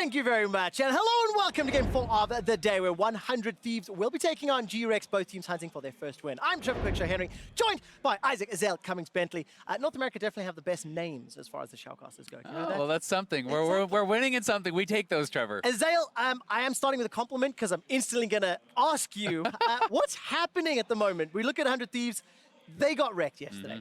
Thank you very much, and hello and welcome to Game 4 of the day, where 100 Thieves will be taking on GRX, both teams hunting for their first win. I'm Trevor Quickshow Henry, joined by Isaac, Azale, Cummings, Bentley. North America definitely have the best names as far as the shoutcasters go. You know that? Well, that's something. We're winning in something. We take those, Trevor. Azale, I am starting with a compliment because I'm instantly going to ask you, what's happening at the moment? We look at 100 Thieves. They got wrecked yesterday,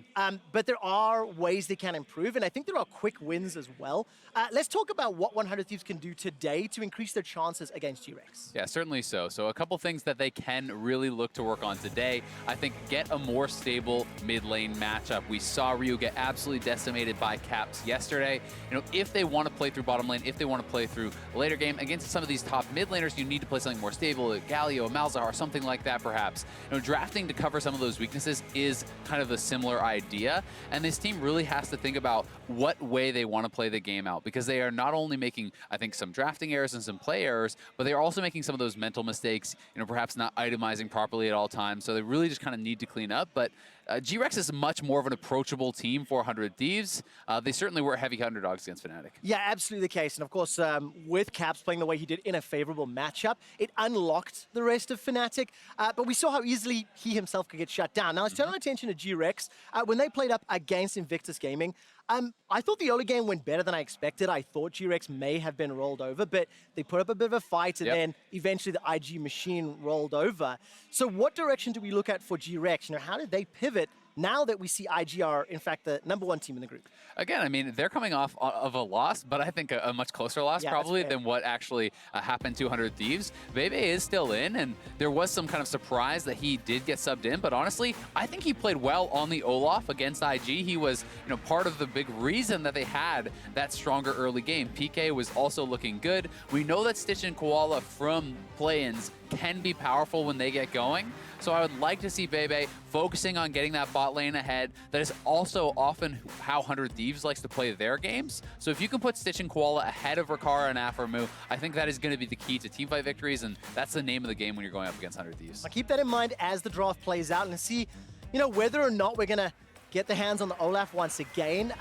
but there are ways they can improve, and I think there are quick wins as well. Let's talk about what 100 Thieves can do today to increase their chances against GRX. Yeah, certainly so. So a couple things that they can really look to work on today. I think get a more stable mid lane matchup. We saw Ryu get absolutely decimated by Caps yesterday. You know, if they want to play through bottom lane, if they want to play through later game against some of these top mid laners, you need to play something more stable, like Galio, Malzahar, something like that perhaps. You know, drafting to cover some of those weaknesses is kind of a similar idea, and this team really has to think about what way they want to play the game out, because they are not only making, I think, some drafting errors and some play errors, but they are also making some of those mental mistakes, you know, perhaps not itemizing properly at all times, so they really just kind of need to clean up. But GRX is much more of an approachable team for 100 Thieves. They certainly were heavy underdogs against Fnatic. Yeah, absolutely the case. And of course, with Caps playing the way he did in a favorable matchup, it unlocked the rest of Fnatic. But we saw how easily he himself could get shut down. Now, let's turn our attention to GRX. When they played up against Invictus Gaming, I thought the early game went better than I expected. I thought GRX may have been rolled over, but they put up a bit of a fight, and then eventually the IG machine rolled over. So what direction do we look at for GRX? You know, how did they pivot now that we see IG are, in fact, the #1 team in the group? Again, I mean, they're coming off of a loss, but I think a much closer loss probably than what actually happened to 100 Thieves. Baybay is still in, and there was some kind of surprise that he did get subbed in, but honestly, I think he played well on the Olaf against IG. He was, you know, part of the big reason that they had that stronger early game. PK was also looking good. We know that Stitch and Koala from play-ins can be powerful when they get going. So I would like to see Baybay focusing on getting that bot lane ahead. That is also often how 100 Thieves likes to play their games. So if you can put Stitch and Koala ahead of Rikara and aphromoo, I think that is going to be the key to teamfight victories, and that's the name of the game when you're going up against 100 Thieves. I'll keep that in mind as the draft plays out and see, you know, whether or not we're going to get the hands on the Olaf once again.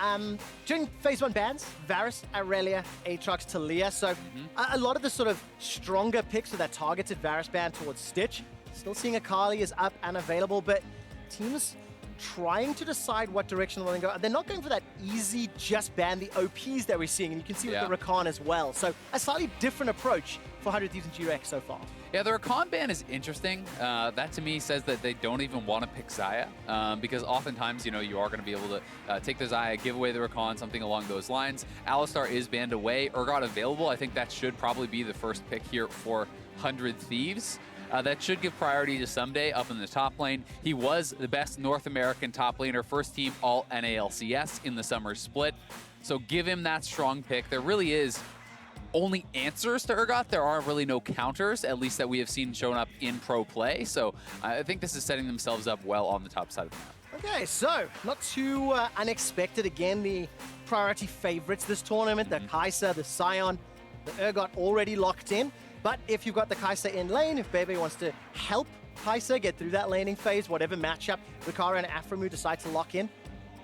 During Phase 1 bans, Varus, Aurelia, Aatrox, Talia. So a lot of the sort of stronger picks with that targeted Varus ban towards Stitch. Still seeing Akali is up and available, but teams trying to decide what direction they want to go. They're not going for that easy just ban the OPs that we're seeing, and you can see with the Rakan as well. So a slightly different approach for 100 Thieves and GRX so far. Yeah, the Rakan ban is interesting. That to me says that they don't even want to pick Xayah, because oftentimes, you know, you are going to be able to take the Xayah, give away the Rakan, something along those lines. Alistar is banned away. Urgot available. I think that should probably be the first pick here for 100 Thieves. That should give priority to Ssumday up in the top lane. He was the best North American top laner, first team all NALCS in the summer split. So give him that strong pick. There really is only answers to Urgot. There are really no counters, at least that we have seen shown up in pro play. So I think this is setting themselves up well on the top side of the map. Okay, so not too unexpected. Again, the priority favorites this tournament, the Xayah, the Sion, the Urgot already locked in. But if you've got the Xayah in lane, if Baybay wants to help Xayah get through that laning phase, whatever matchup Rikara and aphromoo decide to lock in,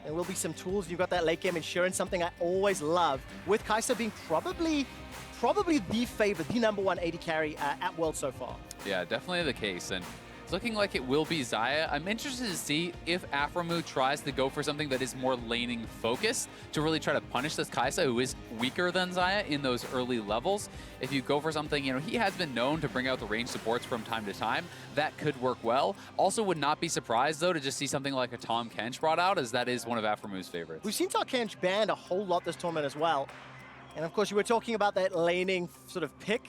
there will be some tools. You've got that late game insurance, something I always love, with Xayah being probably the favorite, the #1 AD carry at World so far. Yeah, definitely the case. And it's looking like it will be Xayah. I'm interested to see if aphromoo tries to go for something that is more laning focused to really try to punish this Xayah, who is weaker than Xayah in those early levels. If you go for something, you know, he has been known to bring out the range supports from time to time. That could work well. Also would not be surprised, though, to just see something like a Tahm Kench brought out, as that is one of aphromooo's favorites. We've seen Tahm Kench banned a whole lot this tournament as well. And of course, you were talking about that laning sort of pick.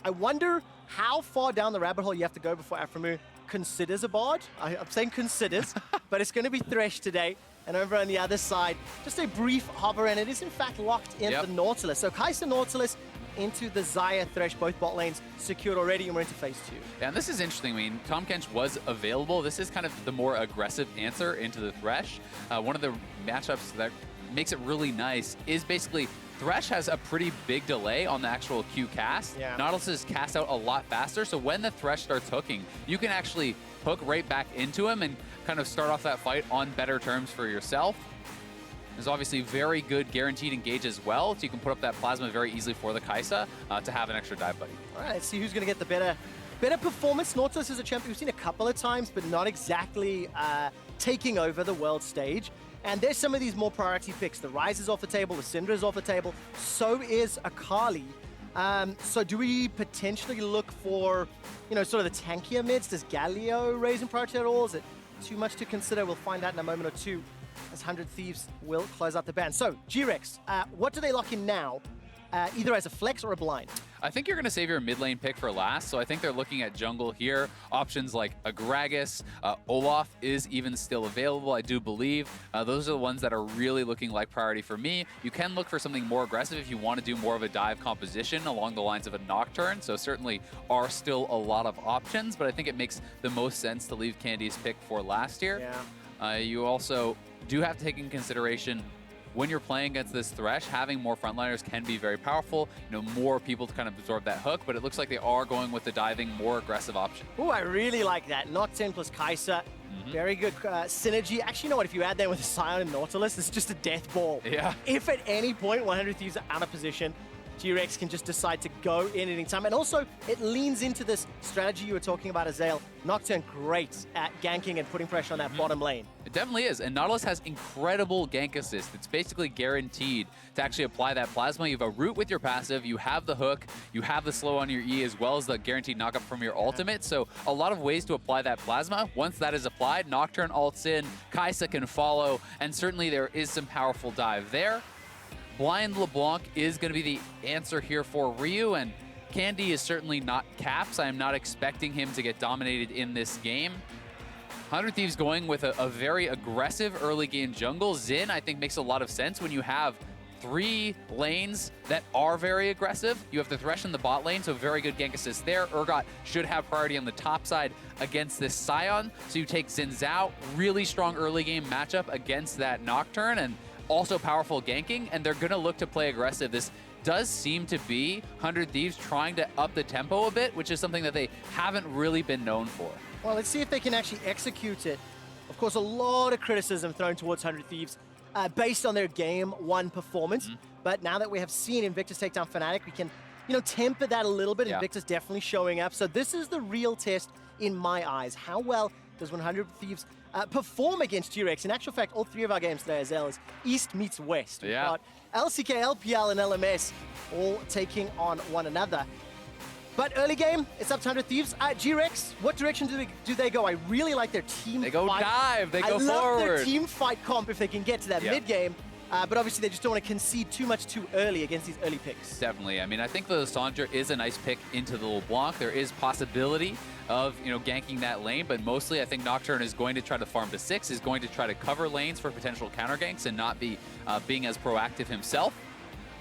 I wonder how far down the rabbit hole you have to go before aphromoo considers a bard. I'm saying considers, but it's going to be Thresh today. And over on the other side, just a brief hover, and it is in fact locked in the Nautilus. So Xayah Nautilus into the Xayah Thresh, both bot lanes secured already, and we're into phase 2. Yeah, and this is interesting. I mean, Tahm Kench was available. This is kind of the more aggressive answer into the Thresh. One of the matchups that makes it really nice is basically Thresh has a pretty big delay on the actual Q cast. Nautilus is cast out a lot faster, so when the Thresh starts hooking, you can actually hook right back into him and kind of start off that fight on better terms for yourself. There's obviously very good guaranteed engage as well, so you can put up that plasma very easily for the Xayah to have an extra dive buddy. All right, let's see who's going to get the better performance. Nautilus is a champion we've seen a couple of times, but not exactly taking over the world stage. And there's some of these more priority picks. The Ryze is off the table, the Syndra is off the table, so is Akali. So do we potentially look for, you know, sort of the tankier mids? Does Galio raise in priority at all? Is it too much to consider? We'll find out in a moment or two as 100 Thieves will close out the ban. So, GRX, what do they lock in now, either as a flex or a blind? I think you're going to save your mid lane pick for last, so I think they're looking at jungle here. Options like a Gragas, Olaf is even still available, I do believe. Those are the ones that are really looking like priority for me. You can look for something more aggressive if you want to do more of a dive composition along the lines of a Nocturne, so certainly are still a lot of options, but I think it makes the most sense to leave Candy's pick for last here. Yeah. You also do have to take in consideration when you're playing against this Thresh, having more frontliners can be very powerful. You know, more people to kind of absorb that hook, but it looks like they are going with the diving, more aggressive option. Oh, I really like that. Nocturne plus Xayah. Very good synergy. Actually, you know what? If you add that with a Sion and Nautilus, it's just a death ball. Yeah. If at any point 100 Thieves are out of position, GRX can just decide to go in at any time. And also, it leans into this strategy you were talking about, Zhao. Nocturne, great at ganking and putting pressure on that bottom lane. It definitely is. And Nautilus has incredible gank assist. It's basically guaranteed to actually apply that plasma. You have a root with your passive, you have the hook, you have the slow on your E, as well as the guaranteed knockup from your ultimate. So a lot of ways to apply that plasma. Once that is applied, Nocturne ults in, Xayah can follow, and certainly there is some powerful dive there. Blind LeBlanc is going to be the answer here for Ryu, and Candy is certainly not Caps. I am not expecting him to get dominated in this game. 100 Thieves going with a very aggressive early game jungle. Xin, I think, makes a lot of sense when you have 3 lanes that are very aggressive. You have the Thresh in the bot lane, so very good gank assist there. Urgot should have priority on the top side against this Sion. So you take Xin Zhao, really strong early game matchup against that Nocturne, and also powerful ganking, and they're going to look to play aggressive. This does seem to be 100 Thieves trying to up the tempo a bit, which is something that they haven't really been known for. Well, let's see if they can actually execute it. Of course, a lot of criticism thrown towards 100 Thieves based on their Game 1 performance. But now that we have seen Invictus take down Fnatic, we can, you know, temper that a little bit. Invictus definitely showing up. So this is the real test in my eyes. How well does 100 Thieves perform against GRX? In actual fact, all 3 of our games today, as well, is East meets West. We've got LCK, LPL, and LMS all taking on one another. But early game, it's up to 100 Thieves. GRX, what direction do they go? I really like their team They go fight. dive, they go forward. I love their team fight comp if they can get to that mid game. But obviously, they just don't want to concede too much too early against these early picks. Definitely. I mean, I think the Lissandra is a nice pick into the LeBlanc. There is possibility of, you know, ganking that lane, but mostly I think Nocturne is going to try to farm to 6, is going to try to cover lanes for potential counter ganks and not be being as proactive himself.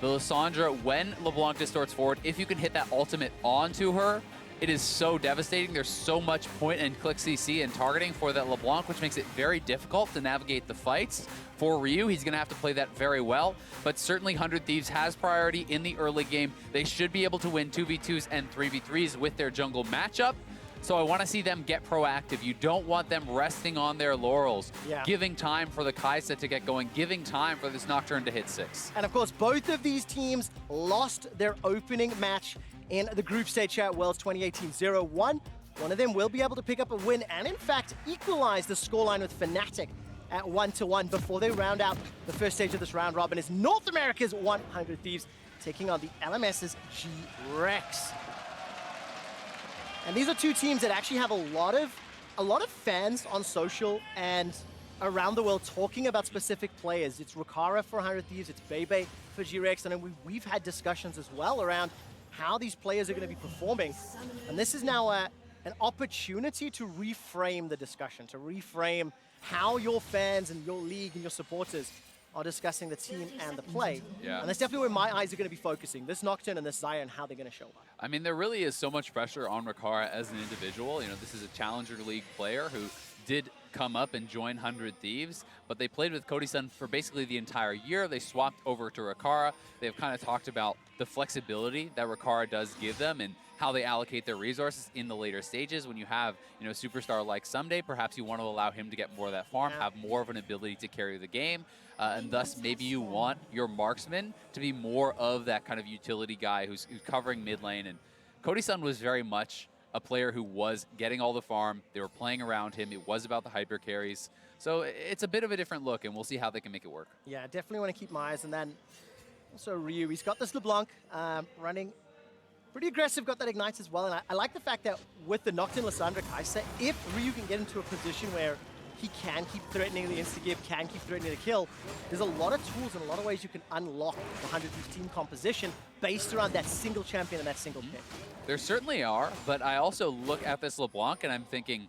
The Lissandra, when LeBlanc distorts forward, if you can hit that ultimate onto her, it is so devastating. There's so much point and click CC and targeting for that LeBlanc, which makes it very difficult to navigate the fights. For Ryu, he's going to have to play that very well, but certainly 100 Thieves has priority in the early game. They should be able to win 2v2s and 3v3s with their jungle matchup. So I want to see them get proactive. You don't want them resting on their laurels, giving time for the Xayah to get going, giving time for this Nocturne to hit 6. And of course, both of these teams lost their opening match in the group stage here at Worlds 2018-01. One of them will be able to pick up a win and, in fact, equalize the scoreline with Fnatic at 1-1 before they round out the first stage of this round robin. Is North America's 100 Thieves taking on the LMS's GRX. And these are 2 teams that actually have a lot of fans on social and around the world talking about specific players. It's Rikara for 100 Thieves, it's baybay for GRX, and then we've had discussions as well around how these players are going to be performing. And this is now an opportunity to reframe the discussion, to reframe how your fans and your league and your supporters are discussing the team and the play. And that's definitely where my eyes are going to be focusing. This Nocturne and this Xayah and how they're going to show up. I mean, there really is so much pressure on Rikara as an individual. You know, this is a Challenger League player who did come up and join 100 Thieves, but they played with Cody-san for basically the entire year. They swapped over to Rikara. They've kind of talked about the flexibility that Rikara does give them and how they allocate their resources in the later stages. When you have, you know, a superstar like Ssumday, perhaps you want to allow him to get more of that farm, have more of an ability to carry the game, and thus maybe you want your marksman to be more of that kind of utility guy who's covering mid lane. And Cody-san was very much a player who was getting all the farm. They were playing around him. It was about the hyper carries. So it's a bit of a different look, and we'll see how they can make it work. Yeah, definitely want to keep my eyes. And then also Ryu, he's got this LeBlanc running pretty aggressive, got that ignite as well. And I like the fact that with the Nocturne Lissandra Xayah, if Ryu can get into a position where he can keep threatening the insta-give, can keep threatening the kill, there's a lot of tools and a lot of ways you can unlock the 115 composition based around that single champion and that single pick. There certainly are, but I also look at this LeBlanc and I'm thinking,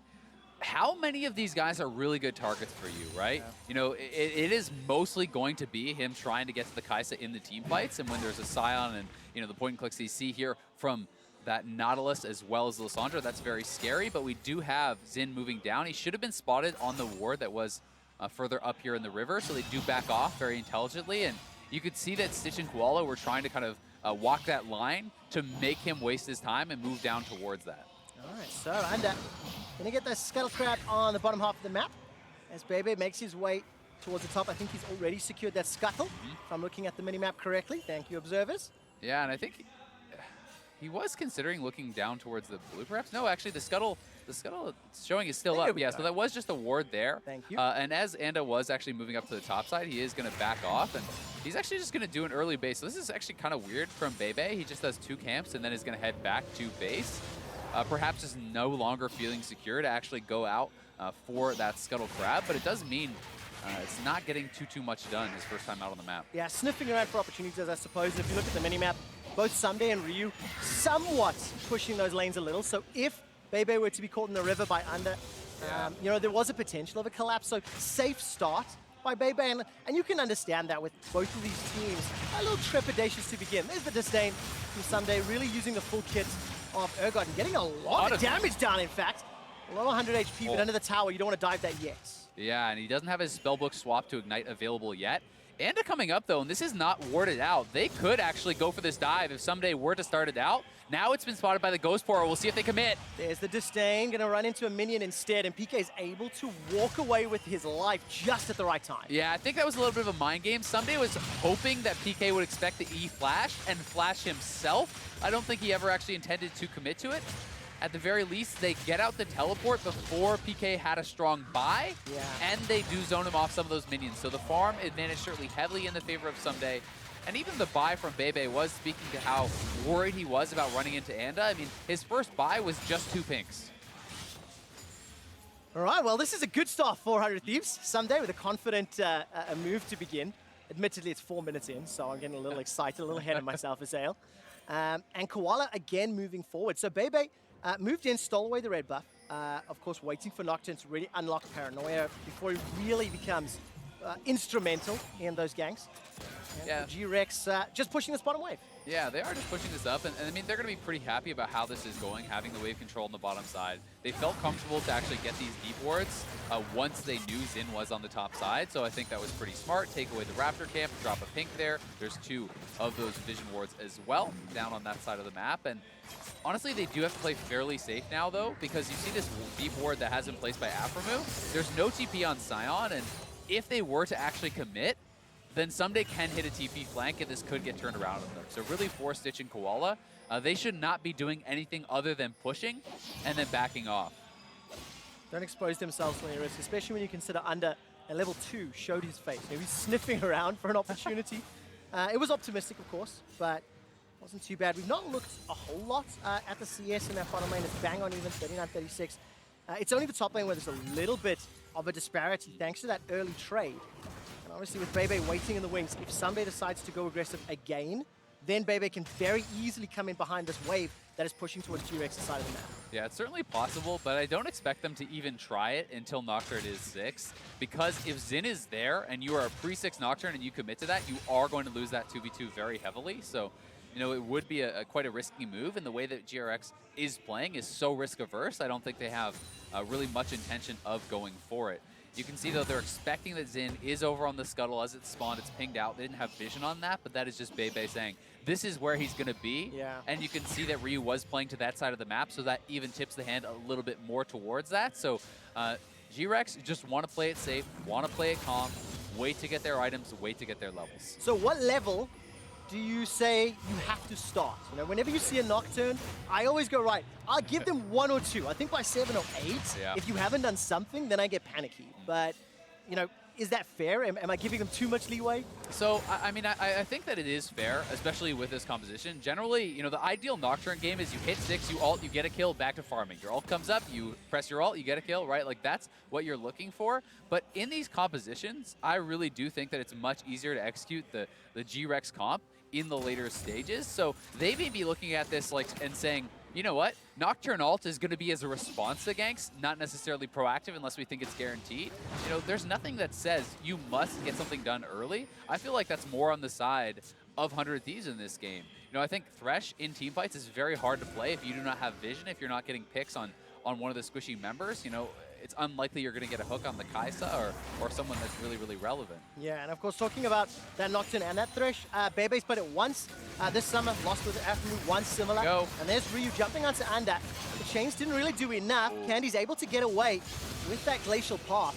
how many of these guys are really good targets for you, right? Yeah. You know, it is mostly going to be him trying to get to the Xayah in the team fights, and when there's a Sion and, you know, the point and clicks you see here from that Nautilus as well as Lissandra, that's very scary, but we do have Xin moving down. He should have been spotted on the ward that was further up here in the river, so they do back off very intelligently, and you could see that Stitch and Koala were trying to kind of walk that line to make him waste his time and move down towards that. All right, so Anda gonna get that Scuttle Crab on the bottom half of the map as baybay makes his way towards the top. I think he's already secured that Scuttle, if I'm looking at the mini-map correctly. Thank you, observers. Yeah, and I think he was considering looking down towards the blue, perhaps. No, actually, the Scuttle showing is still up. Yeah, so that was just a ward there. Thank you. And as Anda was actually moving up to the top side, he is going to back off, and he's actually just going to do an early base. So this is actually kind of weird from baybay. He just does 2 camps and then is going to head back to base. Perhaps just no longer feeling secure to actually go out for that Scuttle Crab, but it does mean it's not getting too much done his first time out on the map. Yeah, sniffing around for opportunities, I suppose. If you look at the mini-map, both Ssumday and Ryu somewhat pushing those lanes a little. So if baybay were to be caught in the river by Under, you know, there was a potential of a collapse. So safe start by baybay, and you can understand that with both of these teams a little trepidatious to begin. There's the disdain from Ssumday, really using the full kit of Urgot and getting a lot of damage down, in fact. A lot of 100 HP, but under the tower, you don't want to dive that yet. Yeah, and he doesn't have his spellbook swap to ignite available yet. Anda coming up, though, and this is not warded out. They could actually go for this dive if Ssumday were to start it out. Now it's been spotted by the Ghost Pourer. We'll see if they commit. There's the disdain, going to run into a minion instead, and PK is able to walk away with his life just at the right time. Yeah, I think that was a little bit of a mind game. Ssumday was hoping that PK would expect the E flash and flash himself. I don't think he ever actually intended to commit to it. At the very least, they get out the teleport before PK had a strong buy, and they do zone him off some of those minions. So the farm advantage certainly heavily in the favor of Ssumday. And even the buy from baybay was speaking to how worried he was about running into Anda. I mean, his first buy was just 2 pinks. All right, well, this is a good start for 100 Thieves. Ssumday with a confident move to begin. Admittedly, it's 4 minutes in, so I'm getting a little excited, a little ahead of myself as Zhao. And Koala again moving forward. So baybay moved in, stole away the red buff. Of course, waiting for Nocturne to really unlock Paranoia before he really becomes instrumental in those ganks. And GRX just pushing this bottom wave. Yeah, they are just pushing this up, and I mean, they're going to be pretty happy about how this is going, having the wave control on the bottom side. They felt comfortable to actually get these deep wards once they knew Xin was on the top side, so I think that was pretty smart. Take away the Raptor camp, drop a pink there. There's 2 of those vision wards as well down on that side of the map, and honestly, they do have to play fairly safe now, though, because you see this deep ward that has been placed by aphromoo. There's no TP on Sion, and if they were to actually commit, then Ssumday can hit a TP flank, and this could get turned around on them. So really for Stitch and Koala, they should not be doing anything other than pushing and then backing off. Don't expose themselves to any risk, especially when you consider Under at level 2 showed his face. He was sniffing around for an opportunity. It was optimistic, of course, but wasn't too bad. We've not looked a whole lot at the CS in that bottom lane. It's bang on even, 39-36. It's only the top lane where there's a little bit of a disparity thanks to that early trade. And obviously with baybay waiting in the wings, if Ssumday decides to go aggressive again, then baybay can very easily come in behind this wave that is pushing towards GRX's side of the map. Yeah, it's certainly possible, but I don't expect them to even try it until Nocturne is 6, because if Xin is there and you are a pre-6 Nocturne and you commit to that, you are going to lose that 2v2 very heavily. So you know, it would be quite a risky move, and the way that GRX is playing is so risk-averse, I don't think they have really much intention of going for it. You can see, though, they're expecting that Xin is over on the scuttle as it spawned. It's pinged out. They didn't have vision on that, but that is just baybay saying, this is where he's going to be. Yeah. And you can see that Ryu was playing to that side of the map, so that even tips the hand a little bit more towards that. So GRX just want to play it safe, want to play it calm, wait to get their items, wait to get their levels. So what level do you say you have to start? You know, whenever you see a Nocturne, I always go, right, I'll give them 1 or 2. I think by 7 or 8, if you haven't done something, then I get panicky. But, you know, is that fair? Am I giving them too much leeway? So, I mean, I think that it is fair, especially with this composition. Generally, you know, the ideal Nocturne game is you hit 6, you ult, you get a kill, back to farming. Your ult comes up, you press your ult, you get a kill, right? Like, that's what you're looking for. But in these compositions, I really do think that it's much easier to execute the GRX comp in the later stages. So they may be looking at this like and saying, you know what, Nocturne ult is going to be as a response to ganks, not necessarily proactive unless we think it's guaranteed. You know, there's nothing that says you must get something done early. I feel like that's more on the side of 100 Thieves in this game. You know, I think Thresh in teamfights is very hard to play if you do not have vision, if you're not getting picks on one of the squishy members. You know, it's unlikely you're going to get a hook on the Xayah or someone that's really, really relevant. Yeah, and of course, talking about that Nocturne and that Thresh, baybay's played it once this summer, lost with aphromoo once similar. Go. And there's Ryu jumping onto Anda. The chains didn't really do enough. Ooh. Candy's able to get away with that glacial path.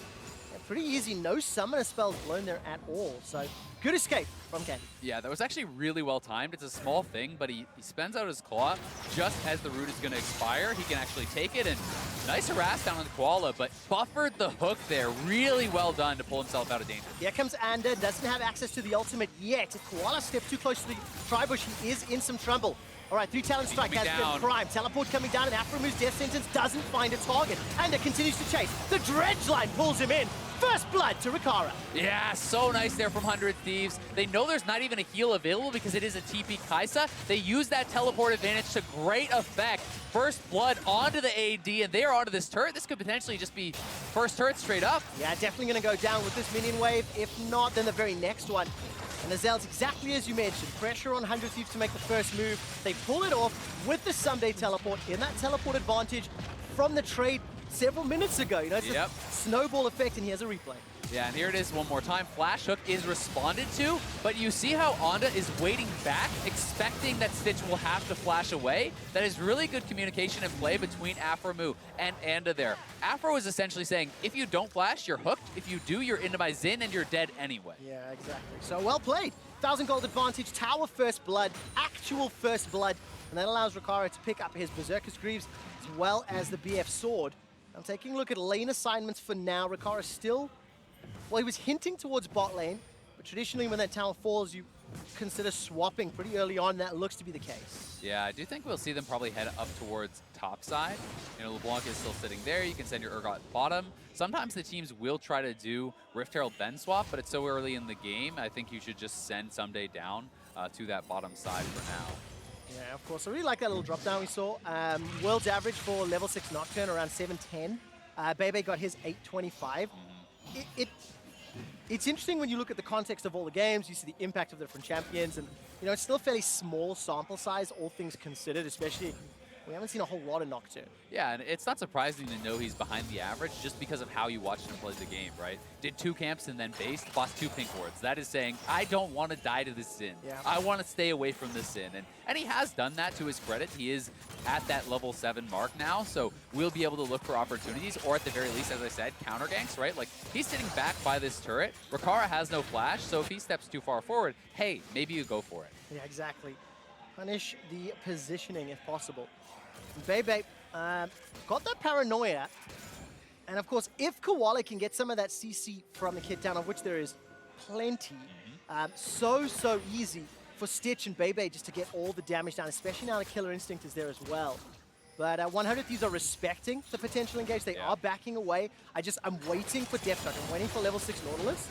And pretty easy, no summoner spells blown there at all. So good escape from Candy. Yeah, that was actually really well timed. It's a small thing, but he spends out his claw just as the root is going to expire. He can actually take it, and nice harass down on the Koala, but buffered the hook there. Really well done to pull himself out of danger. Here comes Anda, doesn't have access to the ultimate yet. If Koala steps too close to the Tribush, he is in some trouble. All right, 3 talent strike has been primed. Teleport coming down, and Aphromoo's death sentence doesn't find a target. Anda continues to chase. The dredge line pulls him in. First blood to Rikara. Yeah, so nice there from 100 Thieves. They know there's not even a heal available because it is a TP Xayah. They use that teleport advantage to great effect. First blood onto the AD, and they are onto this turret. This could potentially just be first turret straight up. Yeah, definitely going to go down with this minion wave. If not, then the very next one. And Azel's exactly as you mentioned. Pressure on 100 Thieves to make the first move. They pull it off with the Ssumday teleport in that teleport advantage from the trade several minutes ago. You know, it's a snowball effect, and here's a replay. Yeah, and here it is one more time. Flash hook is responded to, but you see how Anda is waiting back, expecting that Stitch will have to flash away. That is really good communication and play between aphromoo and Anda there. Aphro is essentially saying, if you don't flash, you're hooked. If you do, you're into my Xin, and you're dead anyway. Yeah, exactly. So well played. 1,000 gold advantage, tower first blood, actual first blood, and that allows Rikara to pick up his Berserker's Greaves as well as the BF sword. I'm taking a look at lane assignments for now. Rikara still, well, he was hinting towards bot lane, but traditionally when that tower falls, you consider swapping pretty early on. That looks to be the case. Yeah, I do think we'll see them probably head up towards top side. You know, LeBlanc is still sitting there. You can send your Urgot bottom. Sometimes the teams will try to do Rift Herald then swap, but it's so early in the game. I think you should just send Ssumday down to that bottom side for now. Yeah, of course. I really like that little drop down we saw. World's average for level 6 Nocturne around 710. Baybay got his 825. It's interesting when you look at the context of all the games, you see the impact of the different champions, and you know, it's still a fairly small sample size, all things considered, especially we haven't seen a whole lot of Nocturne. Yeah, and it's not surprising to know he's behind the average just because of how you watched him play the game, right? Did 2 camps and then based, lost 2 pink wards. That is saying, I don't want to die to this Xin. Yeah. I want to stay away from this Xin. And he has done that to his credit. He is at that level 7 mark now, so we'll be able to look for opportunities, or at the very least, as I said, counter ganks, right? Like, he's sitting back by this turret. Rikara has no flash, so if he steps too far forward, hey, maybe you go for it. Yeah, exactly. Punish the positioning if possible. Baybay got that paranoia. And of course, if Koala can get some of that CC from the kit down, of which there is plenty, so easy for Stitch and Baybay just to get all the damage down, especially now the Killer Instinct is there as well. But 100 Thieves are respecting the potential engage. They are backing away. I'm waiting for Death Touch. I'm waiting for level 6 Nautilus,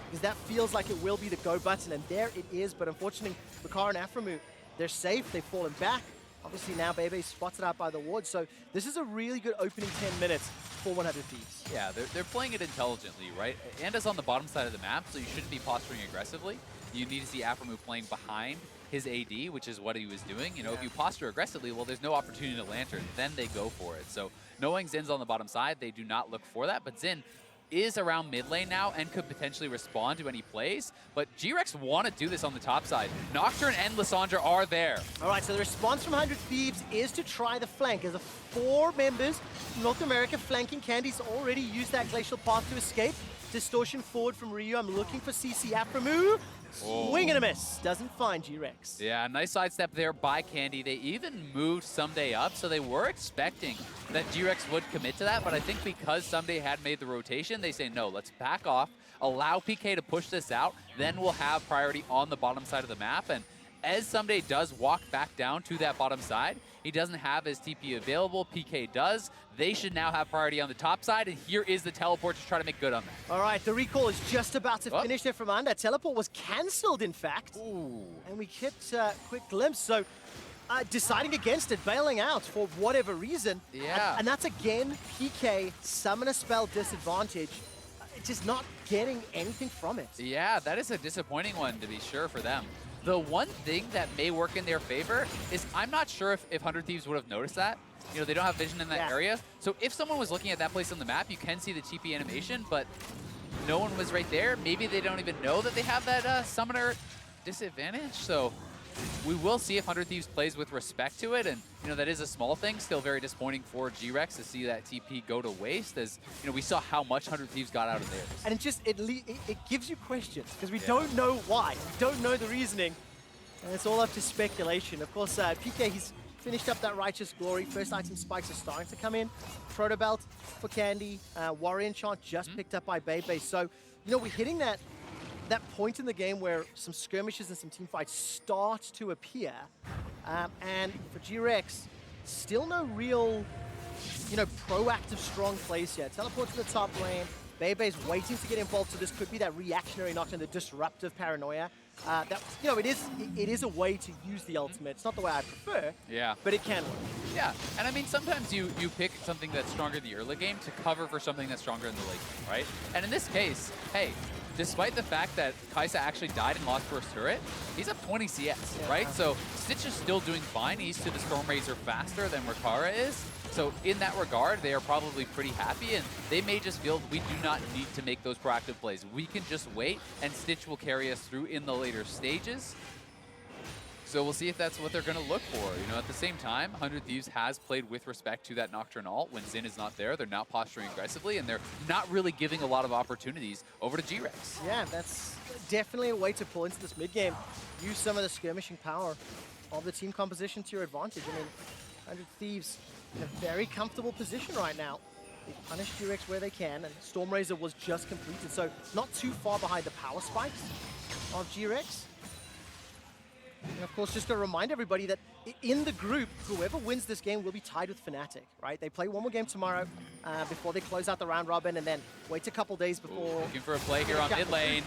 because that feels like it will be the go button, and there it is. But unfortunately, Rikara and aphromoo, they're safe. They've fallen back. Obviously now Baybay spotted out by the ward, so this is a really good opening 10 minutes for 100 Thieves. Yeah, they're playing it intelligently, right? Anda's on the bottom side of the map, so you shouldn't be posturing aggressively. You need to see aphromoo playing behind his AD, which is what he was doing. You know, if you posture aggressively, well, there's no opportunity to lantern. Then they go for it. So knowing Zin's on the bottom side, they do not look for that. But Zin is around mid lane now and could potentially respond to any plays. But GRX want to do this on the top side. Nocturne and Lissandra are there. All right, so the response from 100 Thieves is to try the flank. As the 4 members from North America flanking, Candy's already used that glacial path to escape. Distortion forward from Ryu. I'm looking for CC aphromoo. Swing and a miss. Doesn't find GRX. Yeah, nice sidestep there by Candy. They even moved Ssumday up, so they were expecting that GRX would commit to that, but I think because Ssumday had made the rotation, they say, no, let's back off, allow PK to push this out, then we'll have priority on the bottom side of the map. And as Ssumday does walk back down to that bottom side, he doesn't have his TP available, PK does. They should now have priority on the top side, and here is the teleport to try to make good on that. All right, the recall is just about to finish there from under. Teleport was cancelled, in fact. Ooh. And we get a quick glimpse. So deciding against it, bailing out for whatever reason. Yeah. And that's again PK, summon a spell disadvantage. Just not getting anything from it. Yeah, that is a disappointing one to be sure for them. The one thing that may work in their favor is I'm not sure if 100 Thieves would have noticed that. You know, they don't have vision in that area. So if someone was looking at that place on the map, you can see the TP animation, but no one was right there. Maybe they don't even know that they have that summoner disadvantage. So we will see if 100 Thieves plays with respect to it. And, you know, that is a small thing. Still very disappointing for GRX to see that TP go to waste, as, you know, we saw how much 100 Thieves got out of theirs. And it gives you questions, because we don't know why. We don't know the reasoning. And it's all up to speculation. Of course, PK, he's finished up that Righteous Glory. First item spikes are starting to come in. Proto Belt for Candy. Warrior Enchant just picked up by baybay. So, you know, we're hitting that point in the game where some skirmishes and some team fights start to appear. And for GRX, still no real, you know, proactive strong plays here. Teleport to the top lane. Baybay's waiting to get involved, so this could be that reactionary Nocturne, the disruptive paranoia. That, you know, it is a way to use the ultimate. It's not the way I prefer, but it can work. Yeah, and I mean, sometimes you pick something that's stronger in the early game to cover for something that's stronger in the late game, right? And in this case, hey, despite the fact that Xayah actually died and lost first turret, he's up 20 CS, right? So Stitch is still doing fine. He's to the Stormrazor faster than Rikara is. So in that regard, they are probably pretty happy, and they may just feel we do not need to make those proactive plays. We can just wait, and Stitch will carry us through in the later stages. So we'll see if that's what they're going to look for. You know, at the same time, 100 Thieves has played with respect to that Nocturne ult. When Zin is not there, they're not posturing aggressively, and they're not really giving a lot of opportunities over to GRX. Yeah, that's definitely a way to pull into this mid-game. Use some of the skirmishing power of the team composition to your advantage. I mean, 100 Thieves in a very comfortable position right now. They punish GRX where they can, and Stormrazor was just completed, so not too far behind the power spikes of GRX. And of course, just to remind everybody that in the group, whoever wins this game will be tied with Fnatic, right? They play one more game tomorrow before they close out the round robin, and then wait a couple days before... Looking for a play here on mid lane.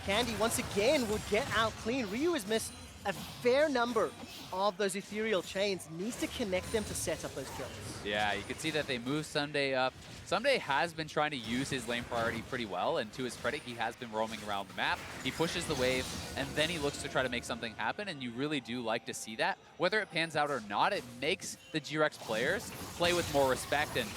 Candy, once again, will get out clean. Ryu has missed a fair number of those ethereal chains, needs to connect them to set up those kills. Yeah, you can see that they move Ssumday up. Ssumday has been trying to use his lane priority pretty well, and to his credit, he has been roaming around the map. He pushes the wave, and then he looks to try to make something happen, and you really do like to see that. Whether it pans out or not, it makes the GRX players play with more respect, and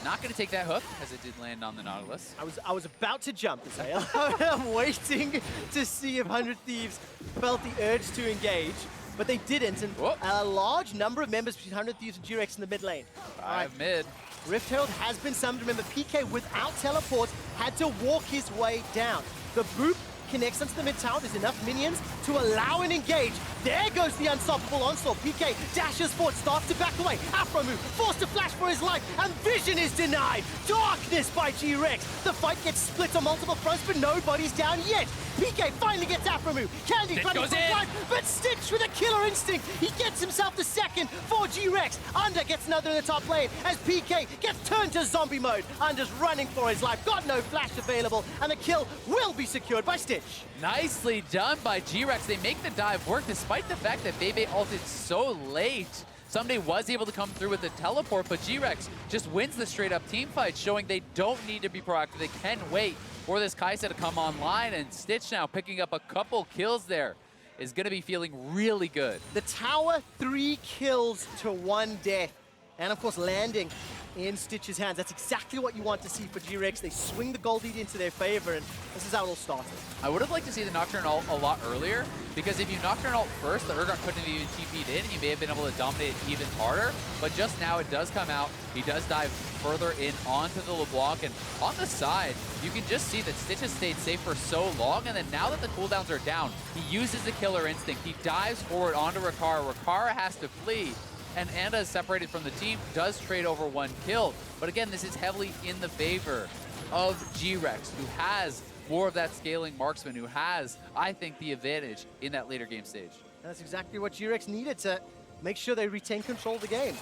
not going to take that hook, as it did land on the Nautilus. I was about to jump, Xayah. I'm waiting to see if 100 Thieves felt the urge to engage, but they didn't, and a large number of members between 100 Thieves and GRX in the mid lane. Five mid. Rift Herald has been summoned. Remember, PK, without teleport, had to walk his way down. The boop connects onto the mid tower. There's enough minions to allow an engage. There goes the unstoppable onslaught. PK dashes forward, starts to back away. aphromoo forced to flash for his life, and vision is denied. Darkness by GRX. The fight gets split on multiple fronts, but nobody's down yet. PK finally gets aphromoo. Candy running for life, but Stitch with a killer instinct. He gets himself the second for GRX. Under gets another in the top lane as PK gets turned to zombie mode. Under's running for his life, got no flash available, and the kill will be secured by Stitch. Nicely done by GRX. They make the dive work despite the fact that baybay ulted so late. Ssumday was able to come through with the teleport, but GRX just wins the straight-up team fight, showing they don't need to be proactive. They can wait for this Xayah to come online, and Stitch now picking up a couple kills there. is going to be feeling really good. The tower, 3 kills to 1 death. And of course, landing in Stitch's hands. That's exactly what you want to see for GRX. They swing the gold lead into their favor, and this is how it all started. I would have liked to see the Nocturne ult a lot earlier, because if you Nocturne ult first, the Urgot couldn't have even TP'd in, and you may have been able to dominate even harder. But just now, it does come out. He does dive further in onto the LeBlanc, and on the side, you can just see that Stitch has stayed safe for so long, and then now that the cooldowns are down, he uses the killer instinct. He dives forward onto Rikara. Rikara has to flee. And Anda is separated from the team, does trade over 1 kill. But again, this is heavily in the favor of GRX, who has more of that scaling marksman, who has, I think, the advantage in that later game stage. That's exactly what GRX needed to make sure they retain control of the game.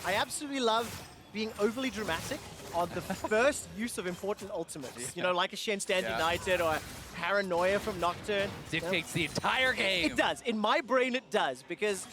I absolutely love being overly dramatic on the first use of important ultimates. Yeah. You know, like a Shen Stand United or a Paranoia from Nocturne. Dictates the entire game. It does. In my brain, it does, because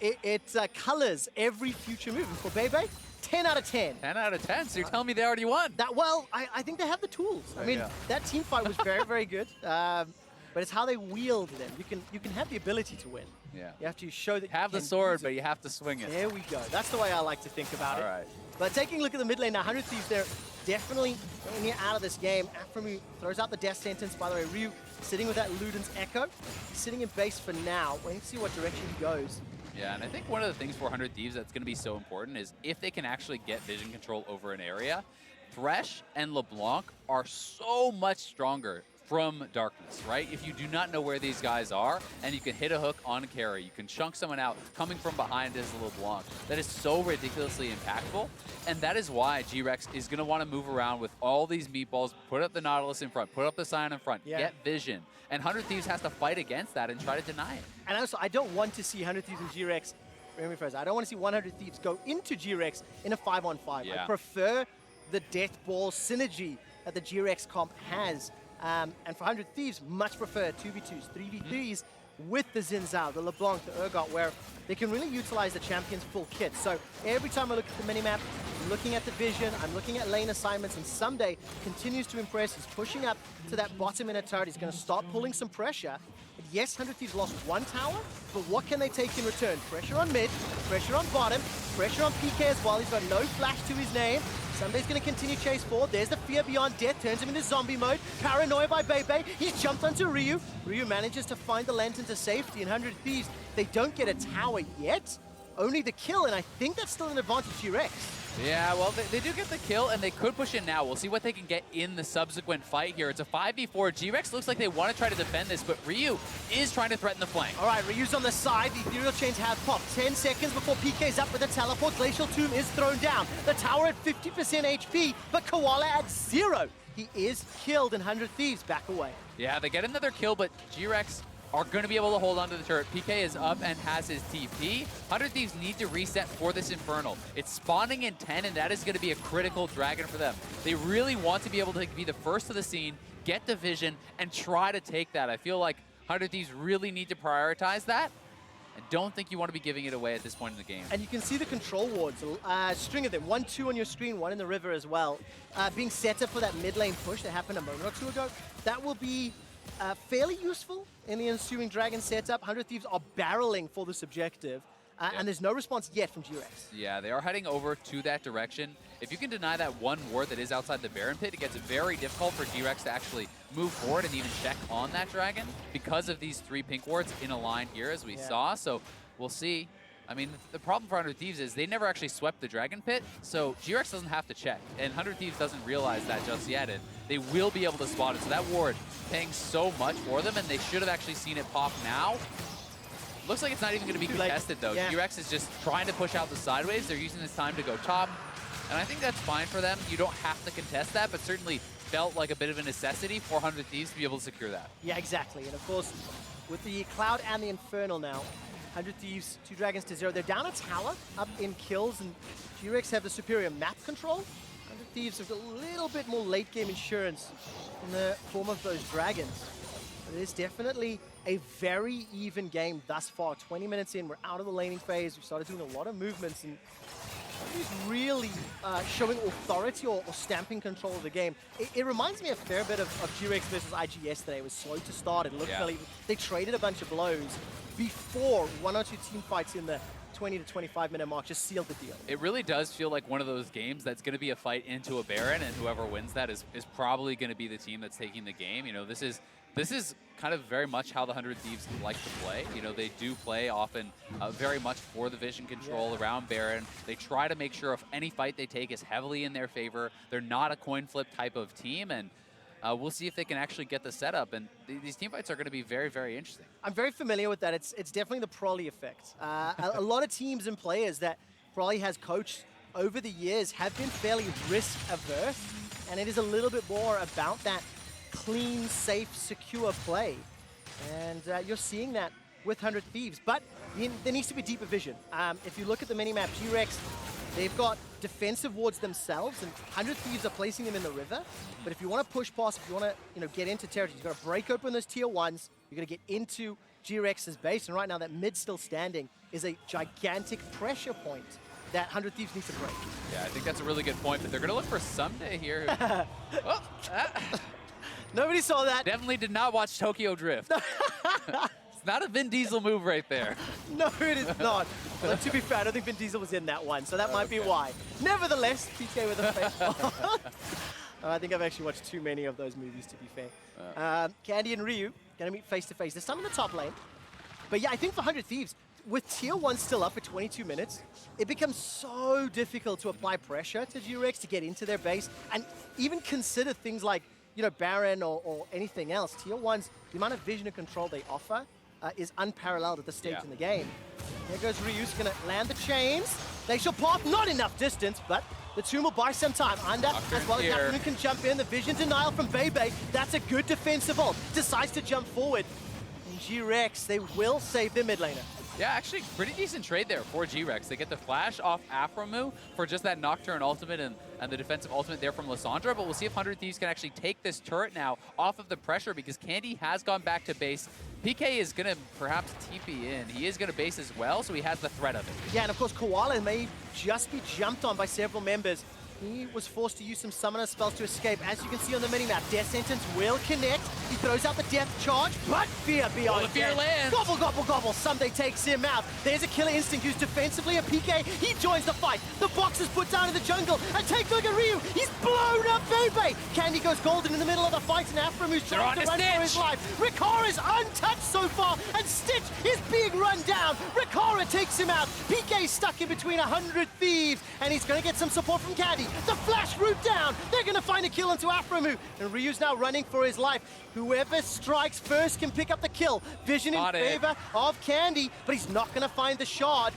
it colors every future move. And for baybay, 10 out of 10. 10 out of 10, so you're telling me they already won. Well, I think they have the tools. I mean, that team fight was very, very good. But it's how they wield them. You can have the ability to win. Yeah. You have to show that have you the sword, but you have to swing it. There we go. That's the way I like to think about it. All right. But taking a look at the mid lane now, 100 Thieves, they're definitely getting out of this game. aphromoo throws out the death sentence. By the way, Ryu sitting with that Luden's Echo. He's sitting in base for now, waiting to see what direction he goes. Yeah, and I think one of the things for 100 Thieves that's going to be so important is if they can actually get vision control over an area. Thresh and LeBlanc are so much stronger from darkness, right? If you do not know where these guys are, and you can hit a hook on a carry, you can chunk someone out coming from behind as LeBlanc. That is so ridiculously impactful, and that is why GRX is going to want to move around with all these meatballs, put up the Nautilus in front, put up the Sion in front, get vision, and 100 Thieves has to fight against that and try to deny it. And also, I don't want to see 100 Thieves and GRX, remember first, I don't want to see 100 Thieves go into GRX in a 5-on-5. I prefer the Death Ball synergy that the GRX comp has. And for 100 Thieves, much prefer 2v2s, 3v3s with the Zhao, the LeBlanc, the Urgot, where they can really utilize the champion's full kit. So every time I look at the minimap, I'm looking at the vision, I'm looking at lane assignments, and Ssumday continues to impress. He's pushing up to that bottom in a turret. He's going to start pulling some pressure. And yes, 100 Thieves lost 1 tower, but what can they take in return? Pressure on mid, pressure on bottom, pressure on PK as well. He's got no flash to his name. Ssumday's going to continue chase forward. There's the Fear Beyond Death, turns him into zombie mode. Paranoia by baybay. He's jumped onto Ryu. Ryu manages to find the lantern to safety. And 100 Thieves, they don't get a tower yet. Only the kill, and I think that's still an advantage to GRX. Yeah, well, they do get the kill, and they could push in now. We'll see what they can get in the subsequent fight here. It's a 5v4. GRX looks like they want to try to defend this, but Ryu is trying to threaten the flank. All right, Ryu's on the side. The Ethereal Chains have popped. 10 seconds before PK's up with a teleport. Glacial Tomb is thrown down. The tower at 50% HP, but Koala at 0. He is killed, and 100 Thieves back away. Yeah, they get another kill, but GRX are going to be able to hold on to the turret. PK is up and has his TP. 100 Thieves need to reset for this Infernal. It's spawning in 10, and that is going to be a critical dragon for them. They really want to be able to be the first to the scene, get the vision, and try to take that. I feel like 100 Thieves really need to prioritize that. I don't think you want to be giving it away at this point in the game. And you can see the control wards, string of them, 1, 2 on your screen, 1 in the river as well, being set up for that mid lane push that happened a moment or 2 ago. That will be fairly useful in the ensuing dragon setup. 100 Thieves are barreling for this objective, and there's no response yet from GRX. Yeah, they are heading over to that direction. If you can deny that one ward that is outside the Baron Pit, it gets very difficult for GRX to actually move forward and even check on that dragon because of these 3 pink wards in a line here, as we saw. So we'll see. I mean, the problem for 100 Thieves is they never actually swept the Dragon Pit, so GRX doesn't have to check, and 100 Thieves doesn't realize that just yet, and they will be able to spot it. So that ward paying so much for them, and they should have actually seen it pop now. Looks like it's not even going to be contested, though. GRX is just trying to push out the sideways. They're using this time to go top, and I think that's fine for them. You don't have to contest that, but certainly felt like a bit of a necessity for 100 Thieves to be able to secure that. Yeah, exactly, and of course, with the Cloud and the Infernal now, 100 Thieves, 2 dragons to 0. They're down a tower, up in kills, and GRX have the superior map control. 100 Thieves have a little bit more late game insurance in the form of those dragons. But it is definitely a very even game thus far. 20 minutes in, we're out of the laning phase. We've started doing a lot of movements, and nobody's really showing authority or stamping control of the game. It reminds me a fair bit of GRX versus IG yesterday. It was slow to start. It looked really... They traded a bunch of blows before 1 or 2 team fights in the 20 to 25 minute mark just sealed the deal. It really does feel like one of those games that's going to be a fight into a Baron, and whoever wins that is probably going to be the team that's taking the game. You know, this is kind of very much how the 100 Thieves like to play. You know, they do play often very much for the vision control around Baron. They try to make sure if any fight they take is heavily in their favor. They're not a coin flip type of team, and we'll see if they can actually get the setup. And these team fights are going to be very, very interesting. I'm very familiar with that. It's definitely the Prolly effect. A lot of teams and players that Prolly has coached over the years have been fairly risk averse, and it is a little bit more about that clean, safe, secure play. And you're seeing that with 100 Thieves. But there needs to be deeper vision. If you look at the minimap, GRX, they've got defensive wards themselves, and 100 Thieves are placing them in the river. But if you want to push past, if you want to get into territory, you've got to break open those tier 1s. You're going to get into GRX's base. And right now, that mid still standing is a gigantic pressure point that 100 Thieves need to break. Yeah, I think that's a really good point. But they're going to look for Ssumday here. Nobody saw that. Definitely did not watch Tokyo Drift. It's not a Vin Diesel move right there. No, it is not. But to be fair, I don't think Vin Diesel was in that one, so that might be why. Nevertheless, PK with a fake. I think I've actually watched too many of those movies, to be fair. Candy and Ryu going to meet face-to-face. There's some in the top lane. But yeah, I think for 100 Thieves, with tier 1 still up for 22 minutes, it becomes so difficult to apply pressure to GRX to get into their base and even consider things like, you know, Baron or anything else. Tier 1's, the amount of vision and control they offer is unparalleled at this stage in the game. There goes Ryu's going to land the chains. They shall pop, not enough distance, but the Tomb will buy some time. Under, as well as aphromoo can jump in. The vision denial from baybay. That's a good defensive ult. Decides to jump forward. And GRX, they will save their mid laner. Yeah, actually, pretty decent trade there for GRX. They get the flash off aphromoo for just that Nocturne ultimate and the defensive ultimate there from Lissandra, but we'll see if 100 Thieves can actually take this turret now off of the pressure because Candy has gone back to base. PK is going to perhaps TP in. He is going to base as well, so he has the threat of it. Yeah, and of course, Koala may just be jumped on by several members. He was forced to use some summoner spells to escape. As you can see on the minimap, Death Sentence will connect. He throws out the Death Charge, but Fear beyond the Fear lands. Gobble, gobble, gobble. Ssumday takes him out. There's a Killer Instinct who's defensively a PK. He joins the fight. The box is put down in the jungle. And take a look at Ryu. He's blown up baybay. Candy goes golden in the middle of the fight, and aphromoo trying to run for his life. Rikara is untouched so far, and Stitch is being run down. Rikara takes him out. PK stuck in between 100 Thieves, and he's going to get some support from Candy. The flash route down. They're going to find a kill into aphromoo. And Ryu's now running for his life. Whoever strikes first can pick up the kill. Vision in favor of Candy, but he's not going to find the shard.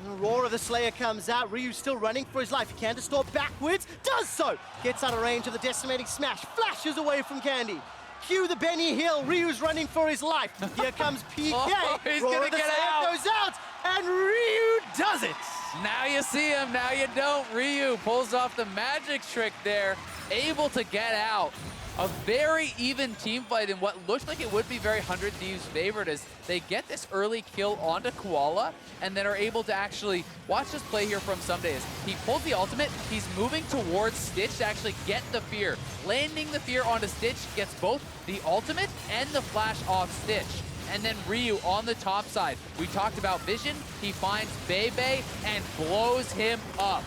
And the roar of the Slayer comes out. Ryu's still running for his life. He can distort backwards. Does so. Gets out of range of the decimating smash. Flashes away from Candy. Cue the Benny Hill. Ryu's running for his life. Here comes PK. He's going to get out. Goes out. And Ryu does it. Now you see him, now you don't. Ryu pulls off the magic trick there, able to get out. A very even team fight in what looked like it would be very 100 Thieves favored as they get this early kill onto Koala and then are able to actually, watch this play here from Ssumday. He pulls the ultimate, he's moving towards Stitch to actually get the fear. Landing the fear onto Stitch gets both the ultimate and the flash off Stitch. And then Ryu on the top side. We talked about vision. He finds baybay and blows him up.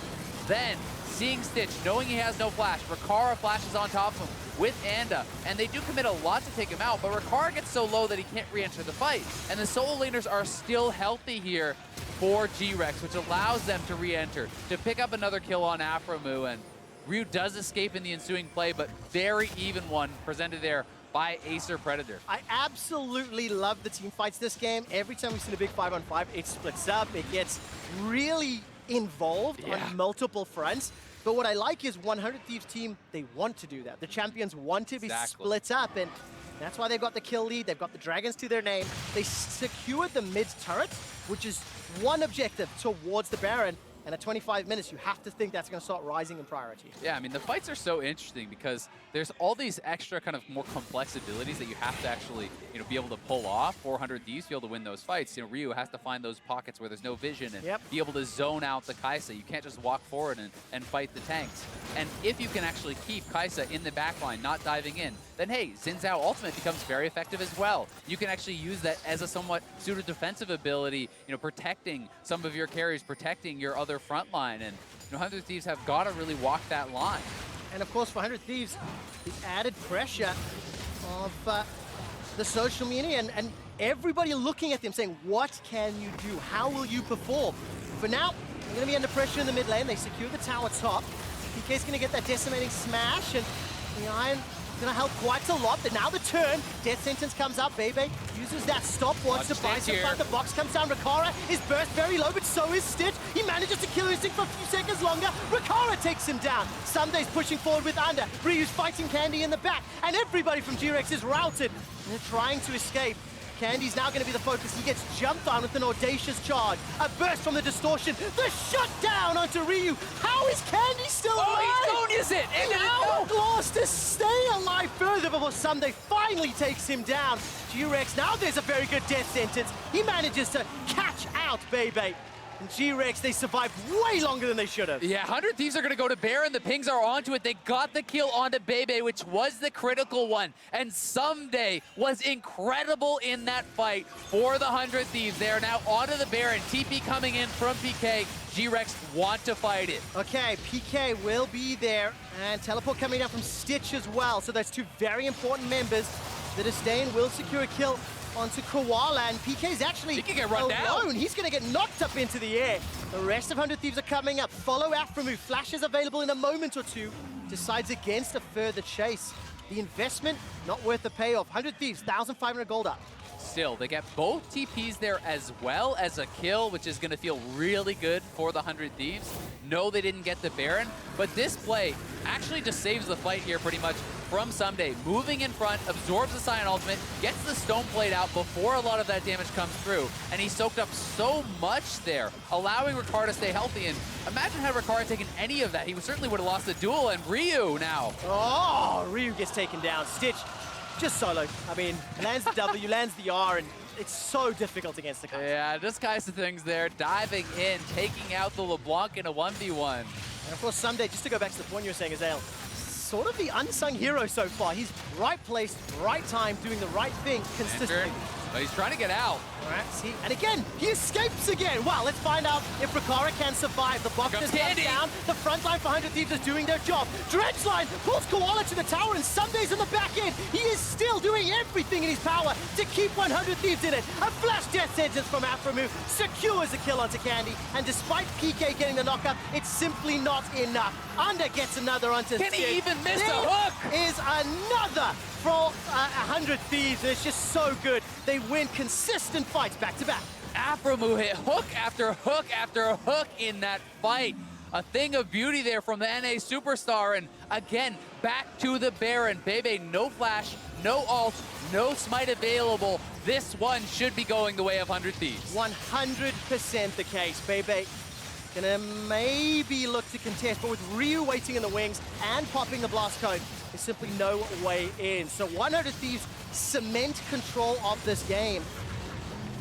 Then, seeing Stitch, knowing he has no flash, Rikara flashes on top of him with Anda. And they do commit a lot to take him out, but Rikara gets so low that he can't re-enter the fight. And the solo laners are still healthy here for GRX, which allows them to re-enter, to pick up another kill on aphromoo. And Ryu does escape in the ensuing play, but very even one presented there by Acer Predator. I absolutely love the team fights this game. Every time we've seen a big 5-on-5, it splits up. It gets really involved on multiple fronts. But what I like is 100 Thieves team, they want to do that. The champions want to be split up, and that's why they've got the kill lead. They've got the dragons to their name. They secured the mid turret, which is one objective towards the Baron. And at 25 minutes, you have to think that's going to start rising in priority. Yeah, I mean, the fights are so interesting because there's all these extra kind of more complex abilities that you have to actually, be able to pull off. 400 Thieves to be able to win those fights. Ryu has to find those pockets where there's no vision and be able to zone out the Kaisa. You can't just walk forward and fight the tanks. And if you can actually keep Kaisa in the backline, not diving in, then hey, Xin Zhao ultimate becomes very effective as well. You can actually use that as a somewhat pseudo-defensive ability, protecting some of your carries, protecting your other front line. And 100 Thieves have got to really walk that line. And of course, for 100 Thieves, the added pressure of the social media and everybody looking at them saying, what can you do? How will you perform? For now, they're going to be under pressure in the mid lane. They secure the tower top. PK's going to get that decimating smash, and the Iron going to help quite a lot. But now the turn, Death Sentence comes up. Baybay uses that stopwatch to buy some fun. The box comes down. Rikara is burst very low, but so is Stitch. He manages to kill Instinct for a few seconds longer. Rikara takes him down. Ssumday's pushing forward with Under. Ryu's fighting Candy in the back, and everybody from GRX is routed. And they're trying to escape. Candy's now going to be the focus. He gets jumped on with an audacious charge. A burst from the distortion. The shutdown onto Ryu. How is Candy still alive? Oh, he zones it! And now lost to stay alive further before Ssumday finally takes him down. GRX, now there's a very good death sentence. He manages to catch out Baybay. And GRX, they survived way longer than they should have. Yeah, 100 Thieves are going to go to Baron. The pings are onto it. They got the kill onto Baybay, which was the critical one. And Ssumday was incredible in that fight for the 100 Thieves. They are now onto the Baron. TP coming in from PK. GRX want to fight it. Okay, PK will be there. And teleport coming down from Stitch as well. So that's two very important members. The Disdain will secure a kill onto Koala, and PK's actually alone. He's going to get knocked up into the air. The rest of 100 Thieves are coming up. Follow aphromoo. Flash is available in a moment or two. Decides against a further chase. The investment, not worth the payoff. 100 Thieves, 1,500 gold up. Still, they get both TPs there as well as a kill, which is going to feel really good for the 100 Thieves. No, they didn't get the Baron, but this play actually just saves the fight here pretty much from Ssumday. Moving in front, absorbs the Sion ultimate, gets the Stone Plate out before a lot of that damage comes through, and he soaked up so much there, allowing Rikara to stay healthy. And imagine had Rikara taken any of that, he certainly would have lost the duel. And Ryu now. Oh, Ryu gets taken down. Stitch just solo. I mean, lands the W, lands the R, and it's so difficult against the Kaisa. Yeah, just kinds of things there. Diving in, taking out the LeBlanc in a 1v1. And of course, Ssumday, just to go back to the point you were saying, Xayah, sort of the unsung hero so far. He's right place, right time, doing the right thing consistently. But he's trying to get out. All right, see, and again, he escapes again. Well, let's find out if Rikara can survive. The box just comes down. The front line for 100 Thieves is doing their job. Dredgeline pulls Koala to the tower, and Ssumday's in the back end. He is still doing everything in his power to keep 100 Thieves in it. A flash death sentence from aphromoo secures a kill onto Candy, and despite PK getting the knockup, it's simply not enough. Under gets another onto Can he even miss a hook? Is another for 100 Thieves. It's just so good. They win consistent fights back to back. aphromoo hit hook after hook after hook in that fight. A thing of beauty there from the NA superstar. And again, back to the Baron. Baybay, no flash, no ult, no smite available. This one should be going the way of 100 Thieves. 100% the case. Baybay gonna maybe look to contest, but with Ryu waiting in the wings and popping the blast cone, there's simply no way in. So 100 Thieves cement control of this game.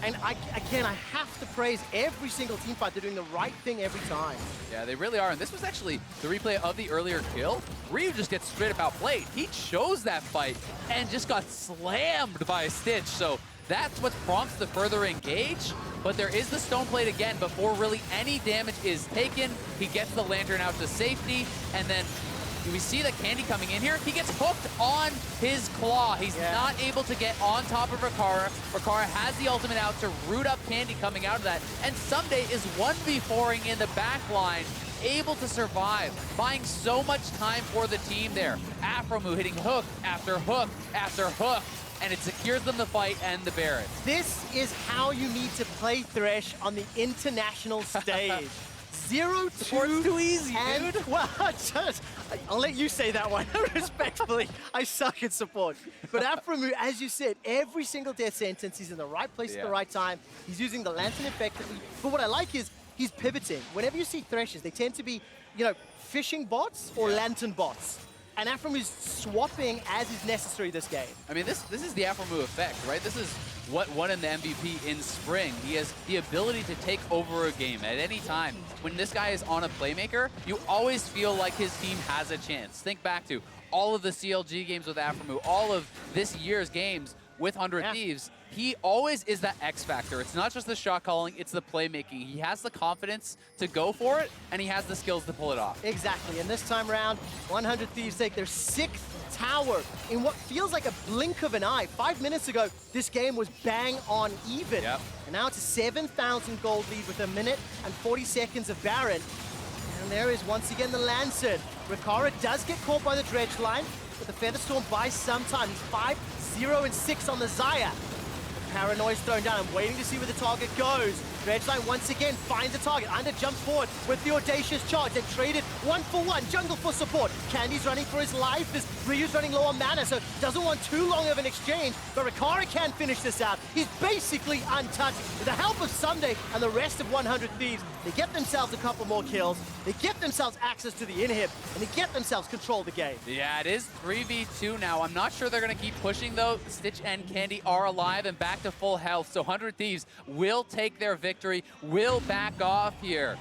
And again, I have to praise every single team fight. They're doing the right thing every time. Yeah, they really are. And this was actually the replay of the earlier kill. Ryu just gets straight up outplayed. He chose that fight and just got slammed by Stitch. So that's what prompts the further engage. But there is the Stone Plate again before really any damage is taken. He gets the Lantern out to safety, and then we see that Candy coming in here. He gets hooked on his claw. He's not able to get on top of Rikara. Rikara has the ultimate out to root up Candy coming out of that. And Ssumday is 1v4ing in the back line, able to survive, buying so much time for the team there. aphromoo hitting hook after hook after hook, and it secures them the fight and the Baron. This is how you need to play Thresh on the international stage. 0-2. Support's too easy, dude. Well, I'll let you say that one, respectfully. I suck at support. But aphromoo, as you said, every single death sentence, he's in the right place at the right time. He's using the Lantern effectively. But what I like is, he's pivoting. Whenever you see Threshes, they tend to be, you know, fishing bots or lantern bots. And aphromoo is swapping as is necessary this game. I mean, this is the aphromoo effect, right? This is what won him the MVP in spring. He has the ability to take over a game at any time. When this guy is on a playmaker, you always feel like his team has a chance. Think back to all of the CLG games with aphromoo, all of this year's games with 100 Thieves. He always is that X factor. It's not just the shot calling, it's the playmaking. He has the confidence to go for it, and he has the skills to pull it off. Exactly, and this time around, 100 Thieves take their 6th tower in what feels like a blink of an eye. 5 minutes ago, this game was bang on even. Yep. And now it's a 7,000 gold lead with 1 minute and 40 seconds of Baron. And there is once again the Lantern. Rikara does get caught by the dredge line, but the Featherstorm buys some time. He's 5, 0, and 6 on the Xayah. Paranoia's thrown down. I'm waiting to see where the target goes. Dredgeline once again finds a target. Under jumps forward with the audacious charge. They've traded 1-for-1. Jungle for support. Candy's running for his life as Ryu's running low on mana, so doesn't want too long of an exchange. But Rikara can finish this out. He's basically untouched. With the help of Ssumday and the rest of 100 Thieves, they get themselves a couple more kills. They get themselves access to the inhib, and they get themselves control of the game. Yeah, it is 3v2 now. I'm not sure they're going to keep pushing, though. Stitch and Candy are alive and back to full health, so 100 Thieves will take their victory, will back off here.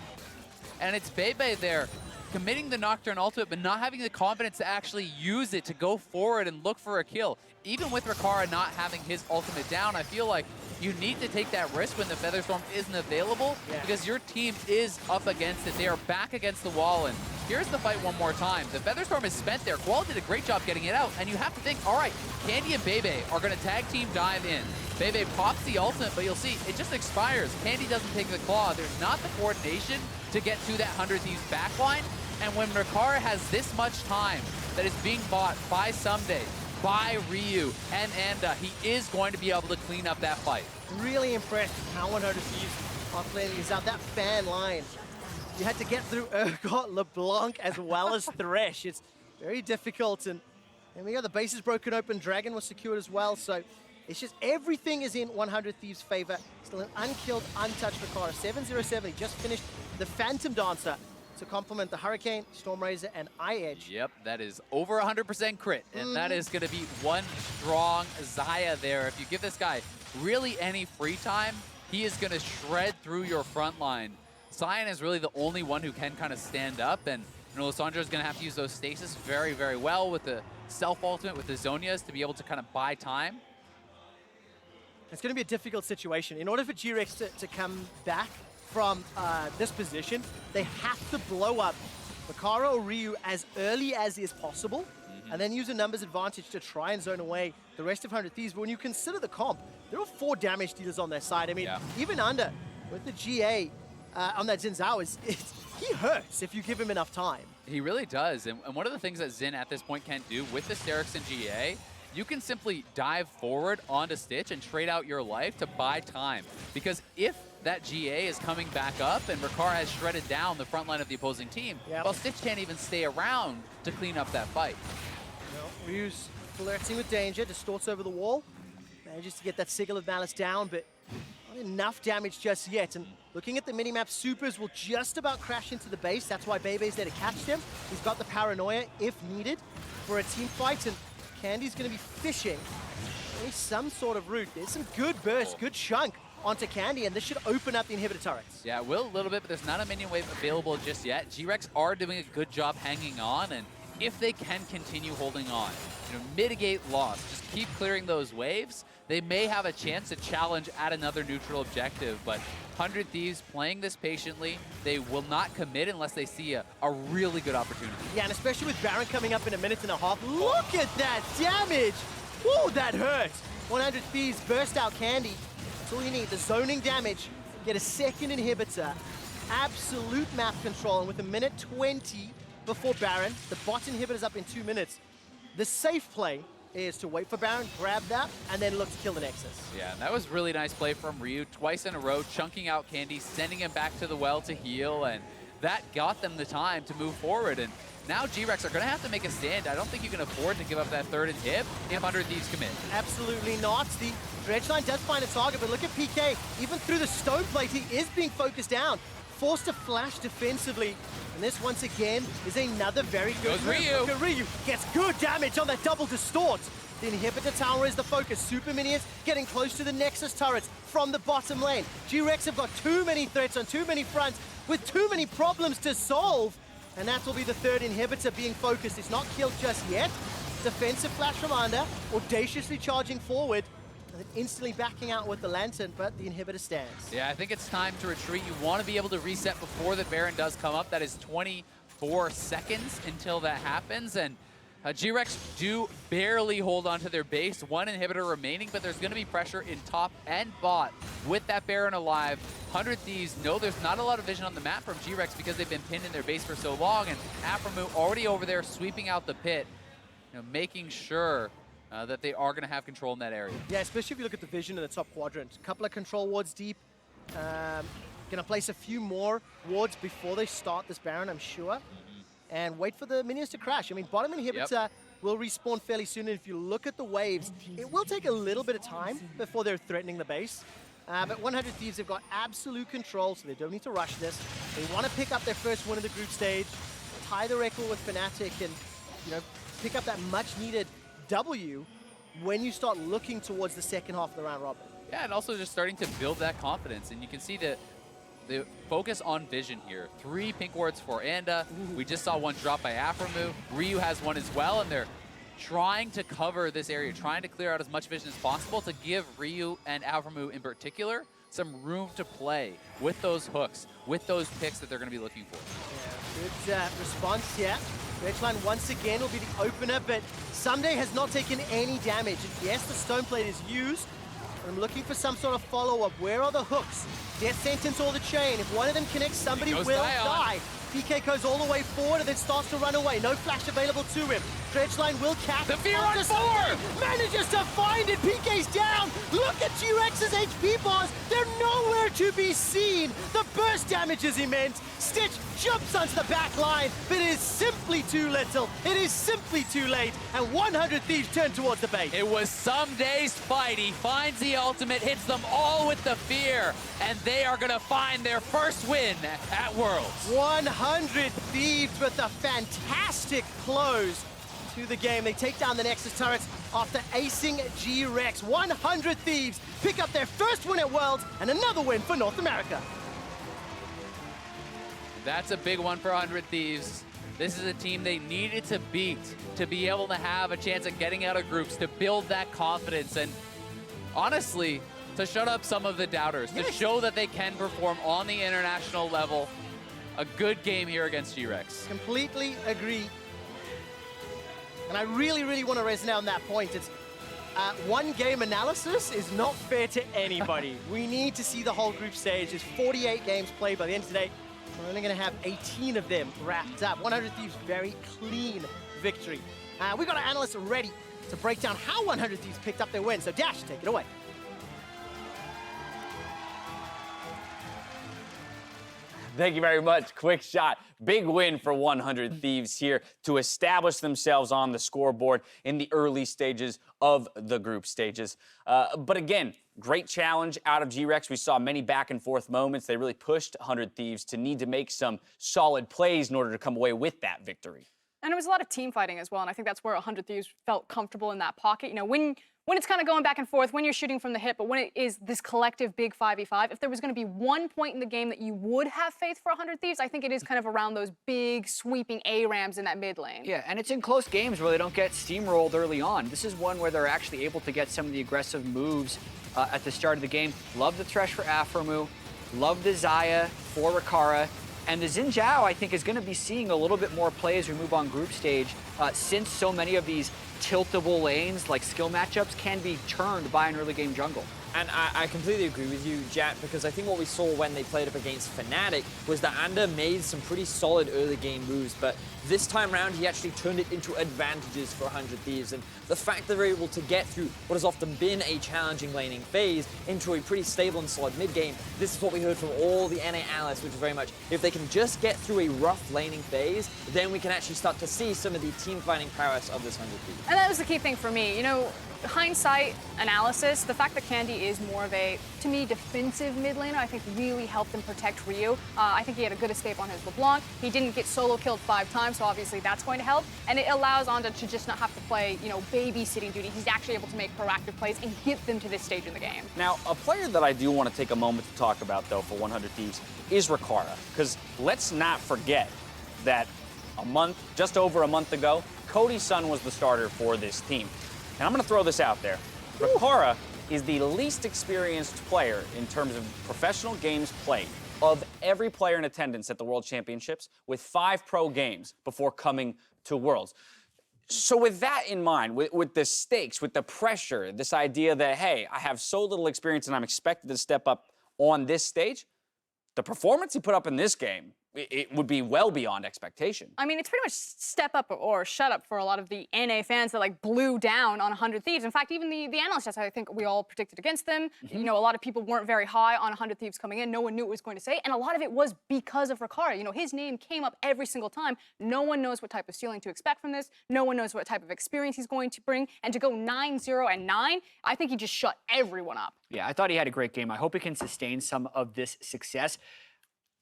And it's baybay there, committing the Nocturne ultimate, but not having the confidence to actually use it to go forward and look for a kill. Even with Rikara not having his ultimate down, I feel like you need to take that risk when the Featherstorm isn't available because your team is up against it. They are back against the wall, and here's the fight one more time. The Featherstorm is spent there. Koala did a great job getting it out, and you have to think, all right, Candy and baybay are going to tag team dive in. baybay pops the ultimate, but you'll see, it just expires. Candy doesn't take the claw. There's not the coordination to get to that 100 Thieves backline, and when Rikara has this much time that is being bought by Ssumday, by Ryu and Anda, he is going to be able to clean up that fight. Really impressed with how 100 Thieves are playing these out. That fan line, you had to get through Urgot, LeBlanc, as well as Thresh. It's very difficult, and we got the bases broken open. Dragon was secured as well, so it's just everything is in 100 Thieves' favor. Still an unkilled, untouched Rikara. 707, he just finished the Phantom Dancer to complement the Hurricane, Stormrazor, and Eye-Edge. Yep, that is over 100% crit, and that is going to be one strong Xayah there. If you give this guy really any free time, he is going to shred through your front line. Sion is really the only one who can kind of stand up, and you know, Lissandra is going to have to use those stasis very, very well with the self-ultimate, with the Zonias to be able to kind of buy time. It's going to be a difficult situation. In order for GRX to come back from this position, they have to blow up Rikara or Ryu as early as is possible, and then use a numbers advantage to try and zone away the rest of 100 Thieves. But when you consider the comp, there are 4 damage dealers on their side. I mean, even Under, with the GA on that Zhao, he hurts if you give him enough time. He really does, and one of the things that Xin at this point can do with the Sterix and GA, you can simply dive forward onto Stitch and trade out your life to buy time. Because if that GA is coming back up and Rikara has shredded down the front line of the opposing team, well, Stitch can't even stay around to clean up that fight. Well, Ryu's flirting with danger, distorts over the wall, manages to get that Sigil of Malice down, but not enough damage just yet. And looking at the minimap, Supers will just about crash into the base. That's why baybay's there to catch them. He's got the Paranoia, if needed, for a team fight, and Candy's going to be fishing some sort of route. There's some good burst, good chunk onto Candy, and this should open up the inhibitor turrets. Yeah, it will a little bit, but there's not a minion wave available just yet. GRX are doing a good job hanging on, and if they can continue holding on, you know, mitigate loss, just keep clearing those waves, they may have a chance to challenge at another neutral objective. But 100 Thieves playing this patiently, they will not commit unless they see a really good opportunity. Yeah, and especially with Baron coming up in a minute and a half. Look at that damage! Whoa, that hurt! 100 Thieves burst out Candy. That's all you need. The zoning damage, get a second inhibitor, absolute map control, and with a minute 20 before Baron, the bot inhibitor's up in 2 minutes. The safe play is to wait for Baron, grab that, and then look to kill the Nexus. Yeah, and that was really nice play from Ryu, twice in a row, chunking out Candy, sending him back to the well to heal, and that got them the time to move forward. And now GRX are going to have to make a stand. I don't think you can afford to give up that third inhib if 100 Thieves commit. Absolutely not. The dredge line does find a target, but look at PK. Even through the stone plate, he is being focused down. forced to flash defensively. And this, once again, is another very good Goes Ryu. Ryu gets good damage on that double distort. The inhibitor tower is the focus. Super minions getting close to the Nexus turrets from the bottom lane. GRX have got too many threats on too many fronts with too many problems to solve. And that will be the third inhibitor being focused. It's not killed just yet. Defensive flash from under, audaciously charging forward, and then instantly backing out with the lantern, but the inhibitor stands. Yeah, I think it's time to retreat. You want to be able to reset before the Baron does come up. That is 24 seconds until that happens, and GRX do barely hold on to their base. One inhibitor remaining, but there's going to be pressure in top and bot with that Baron alive. 100 Thieves know there's not a lot of vision on the map from GRX because they've been pinned in their base for so long, and aphromoo already over there sweeping out the pit, making sure that they are going to have control in that area. Yeah, especially if you look at the vision in the top quadrant. A couple of control wards deep. Going to place a few more wards before they start this Baron, I'm sure. And wait for the minions to crash. I mean, bottom inhibitor will respawn fairly soon. And if you look at the waves, it will take a little bit of time before they're threatening the base. But 100 Thieves have got absolute control, so they don't need to rush this. They want to pick up their first win of the group stage, tie the record with Fnatic, and pick up that much-needed W when you start looking towards the second half of the round robin. Yeah, and also just starting to build that confidence. And you can see that the focus on vision here. 3 pink wards for Anda. We just saw one drop by aphromoo. Ryu has one as well, and they're trying to cover this area, trying to clear out as much vision as possible to give Ryu and aphromoo in particular some room to play with those hooks, with those picks that they're going to be looking for. Yeah, good response here. Redline once again will be the opener, but Ssumday has not taken any damage. And yes, the stone plate is used, but I'm looking for some sort of follow-up. Where are the hooks? Death sentence or the chain. If one of them connects, somebody will die. PK goes all the way forward and then starts to run away. No flash available to him. Dredgeline will catch. The fear on 4! Manages to find it. PK's down. Look at GRX's HP bars. They're nowhere to be seen. The burst damage is immense. Stitch jumps onto the back line, but it is simply too little. It is simply too late. And 100 Thieves turn towards the base. It was Ssumday's fight. He finds the ultimate, hits them all with the fear, and they are going to find their first win at Worlds. 100 Thieves with a fantastic close to the game. They take down the Nexus turrets after acing GRX. 100 Thieves pick up their first win at Worlds and another win for North America. That's a big one for 100 Thieves. This is a team they needed to beat to be able to have a chance at getting out of groups, to build that confidence, and honestly, to shut up some of the doubters, to show that they can perform on the international level. A good game here against GRX. Completely agree. And I really, really want to resonate on that point. It's one game analysis is not fair to anybody. We need to see the whole group stage. There's 48 games played by the end of today. We're only going to have 18 of them wrapped up. 100 Thieves, very clean victory. We've got our analysts ready to break down how 100 Thieves picked up their win. So Dash, take it away. Thank you very much. Quick shot. Big win for 100 Thieves here to establish themselves on the scoreboard in the early stages of the group stages. But again, great challenge out of GRX. We saw many back and forth moments. They really pushed 100 Thieves to need to make some solid plays in order to come away with that victory. And it was a lot of team fighting as well, and I think that's where 100 Thieves felt comfortable in that pocket. You know, when it's kind of going back and forth, when you're shooting from the hip, but when it is this collective big 5v5, if there was going to be one point in the game that you would have faith for 100 Thieves, I think it is kind of around those big sweeping ARAMs in that mid lane. Yeah, and it's in close games where they don't get steamrolled early on. This is one where they're actually able to get some of the aggressive moves at the start of the game. Love the Thresh for aphromoo, love the Xayah for Rikara, and the Zhao, I think, is going to be seeing a little bit more play as we move on group stage, since so many of these tiltable lanes, like skill matchups, can be turned by an early game jungle. And I completely agree with you, Jat, because I think what we saw when they played up against Fnatic was that Anda made some pretty solid early game moves, but this time around he actually turned it into advantages for 100 Thieves, and the fact that they're able to get through what has often been a challenging laning phase into a pretty stable and solid mid game, this is what we heard from all the NA analysts, which is very much, if they can just get through a rough laning phase, then we can actually start to see some of the team fighting prowess of this 100 Thieves. And that was the key thing for me. You know, hindsight analysis, the fact that Candy is more of a, to me, defensive mid laner, I think really helped him protect Ryu. I think he had a good escape on his LeBlanc. He didn't get solo killed 5 times, so obviously that's going to help. And it allows Onda to just not have to play, you know, babysitting duty. He's actually able to make proactive plays and get them to this stage in the game. Now, a player that I do want to take a moment to talk about, though, for 100 Thieves is Rikara. Because let's not forget that just over a month ago, Cody's son was the starter for this team. And I'm going to throw this out there. Rikara is the least experienced player in terms of professional games played of every player in attendance at the World Championships, with 5 pro games before coming to Worlds. So with that in mind, with the stakes, with the pressure, this idea that, hey, I have so little experience and I'm expected to step up on this stage, the performance he put up in this game, it would be well beyond expectation. I mean, it's pretty much step up or shut up for a lot of the NA fans that like blew down on 100 Thieves. In fact, even the analysts, I think we all predicted against them. You know, a lot of people weren't very high on 100 Thieves coming in. No one knew what it was going to say. And a lot of it was because of Rikara. You know, his name came up every single time. No one knows what type of ceiling to expect from this. No one knows what type of experience he's going to bring. And to go 9-0 and 9, I think he just shut everyone up. Yeah, I thought he had a great game. I hope he can sustain some of this success.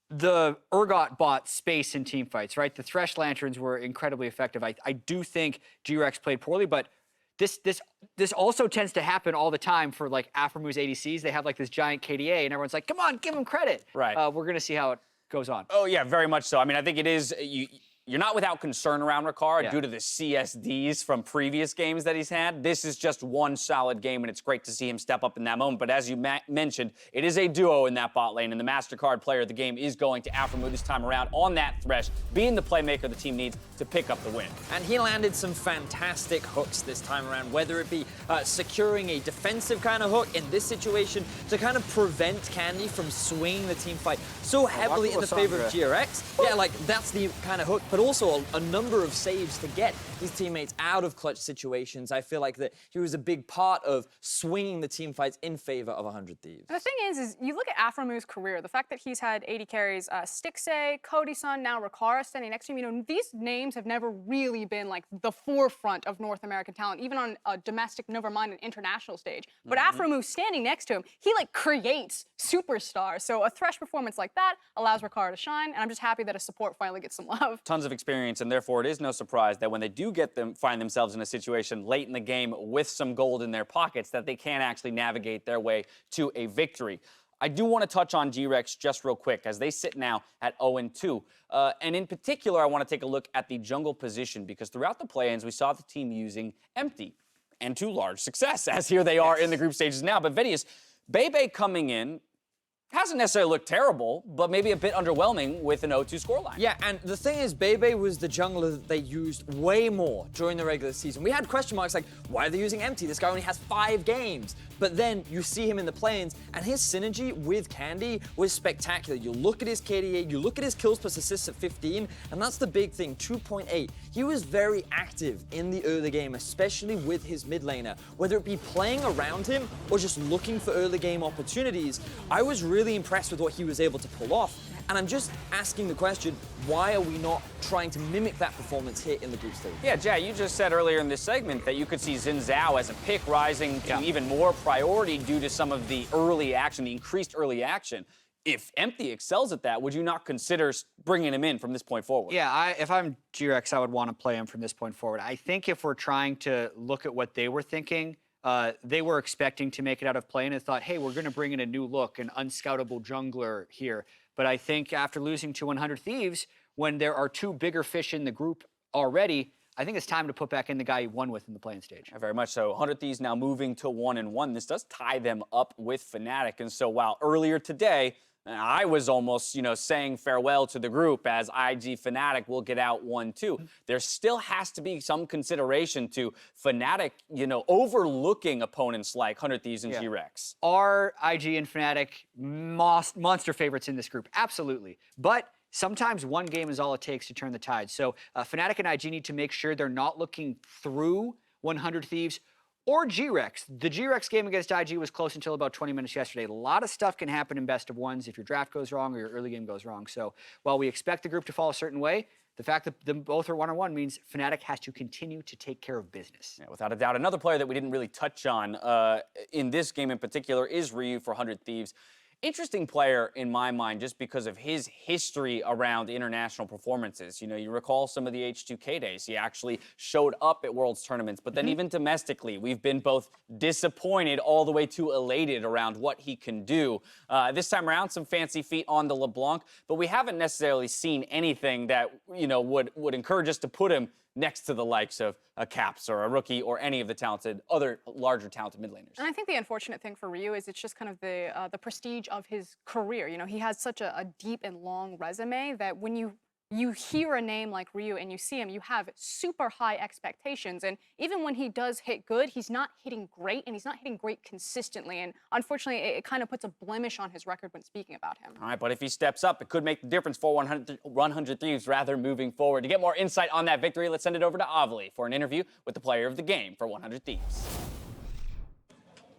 The Urgot bought space in team fights, right? The Thresh Lanterns were incredibly effective. I do think GRX played poorly, but this also tends to happen all the time for like aphromoos ADCs. They have like this giant KDA, and everyone's like, "Come on, give him credit." Right. We're gonna see how it goes on. Oh yeah, very much so. I mean, I think it is. You're not without concern around Rikara due to the CSDs from previous games that he's had. This is just one solid game, and it's great to see him step up in that moment. But as you mentioned, it is a duo in that bot lane, and the MasterCard player of the game is going to aphromoo this time around on that Thresh, being the playmaker the team needs to pick up the win. And he landed some fantastic hooks this time around, whether it be securing a defensive kind of hook in this situation to kind of prevent Candy from swinging the team fight so heavily in the favor of GRX. Yeah, like that's the kind of hook, but also a number of saves to get his teammates out of clutch situations. I feel like that he was a big part of swinging the team fights in favor of 100 Thieves. The thing is you look at aphromoos' career, the fact that he's had 80 carries, Stixay, Cody's son, now Rikara standing next to him, you know, these names have never really been like the forefront of North American talent, even on a domestic, never mind an international stage. But aphromoo standing next to him, he like creates superstars. So a Thresh performance like that allows Rikara to shine, and I'm just happy that his support finally gets some love. Tons of experience, and therefore it is no surprise that when they do find themselves in a situation late in the game with some gold in their pockets, that they can actually navigate their way to a victory. I do want to touch on GRX just real quick, as they sit now at 0-2. And in particular, I want to take a look at the jungle position, because throughout the play-ins, we saw the team using Empty, and to large success, as here they are in the group stages now. But Vedius, baybay coming in, hasn't necessarily looked terrible, but maybe a bit underwhelming with an 0-2 scoreline. Yeah, and the thing is, baybay was the jungler that they used way more during the regular season. We had question marks like, why are they using Empty? This guy only has 5 games. But then you see him in the play-ins, and his synergy with Candy was spectacular. You look at his KDA, you look at his kills plus assists at 15, and that's the big thing, 2.8. He was very active in the early game, especially with his mid laner. Whether it be playing around him or just looking for early game opportunities, I was really impressed with what he was able to pull off. And I'm just asking the question, why are we not trying to mimic that performance here in the group stage? Yeah, Jay, you just said earlier in this segment that you could see Zhao as a pick rising to even more priority due to some of the early action, the increased early action. If Empty excels at that, would you not consider bringing him in from this point forward? Yeah, if I'm GRX, I would want to play him from this point forward. I think if we're trying to look at what they were thinking, they were expecting to make it out of play and thought, hey, we're going to bring in a new look, an unscoutable jungler here. But I think after losing to 100 Thieves, when there are 2 bigger fish in the group already, I think it's time to put back in the guy you won with in the playing stage. Very much so. 100 Thieves now moving to 1-1. This does tie them up with Fnatic. And so while earlier today, I was almost, saying farewell to the group as IG Fnatic will get out 1-2. There still has to be some consideration to Fnatic, overlooking opponents like 100 Thieves and GRX. Are IG and Fnatic monster favorites in this group? Absolutely. But sometimes one game is all it takes to turn the tide. So Fnatic and IG need to make sure they're not looking through 100 Thieves or GRX. The GRX game against IG was close until about 20 minutes yesterday. A lot of stuff can happen in best of ones if your draft goes wrong or your early game goes wrong. So while we expect the group to fall a certain way, the fact that them both are 1-on-1 means Fnatic has to continue to take care of business. Yeah, without a doubt. Another player that we didn't really touch on in this game in particular is Ryu for 100 Thieves. Interesting player in my mind just because of his history around international performances. You know, you recall some of the H2K days. He actually showed up at Worlds tournaments, but then even domestically, we've been both disappointed all the way to elated around what he can do. This time around, some fancy feet on the LeBlanc, but we haven't necessarily seen anything that, you know, would encourage us to put him next to the likes of a Caps or a Rookie or any of the other larger talented mid laners. And I think the unfortunate thing for Ryu is it's just kind of the prestige of his career. You know, he has such a deep and long resume that when you hear a name like Ryu and you see him, you have super high expectations. And even when he does hit good, he's not hitting great, and he's not hitting great consistently. And unfortunately, it kind of puts a blemish on his record when speaking about him. All right, but if he steps up, it could make the difference for 100 Thieves rather moving forward. To get more insight on that victory, let's send it over to Avli for an interview with the player of the game for 100 Thieves.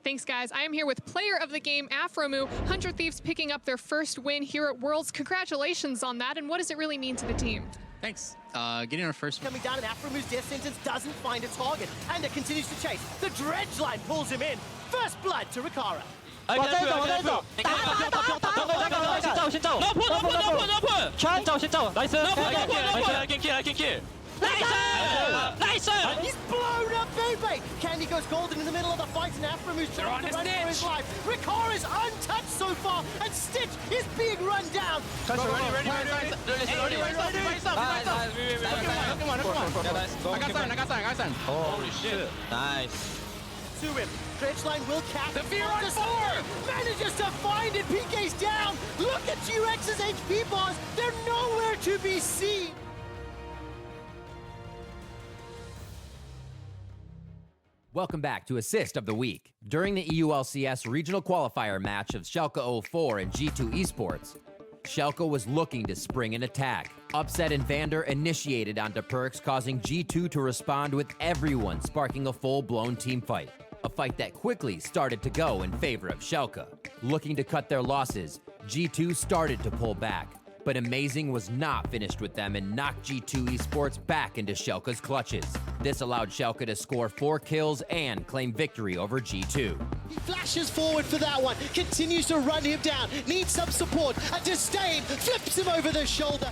Thanks, guys. I am here with player of the game, aphromoo. 100 Thieves picking up their first win here at Worlds. Congratulations on that, and what does it really mean to the team? Thanks. Getting our first Coming down, and aphromoos death sentence doesn't find a target. And it continues to chase. The dredge line pulls him in. First blood to Rikara. 我这一走，我这一走，打，先走，先走，来生，He's blown up baybay. Candy goes golden in the middle of the fight, and aphromoos trying to run for his life. Rikara's untouched so far, and Stitch is being run down. Ready. I got sign. Holy shit. Nice. To him. Dredge line will catch. The fear on 4! Manages to find it. PK's down. Look at GRX's HP bars. They're nowhere to be seen. Welcome back to Assist of the Week. During the EULCS regional qualifier match of Schalke 04 and G2 Esports, Schalke was looking to spring an attack. Upset and Vander initiated onto Perks, causing G2 to respond with everyone sparking a full-blown team fight. A fight that quickly started to go in favor of Schalke. Looking to cut their losses, G2 started to pull back, but Amazing was not finished with them and knocked G2 Esports back into Schalke's clutches. This allowed Schalke to score 4 kills and claim victory over G2. He flashes forward for that one, continues to run him down, needs some support. A Disdain flips him over the shoulder.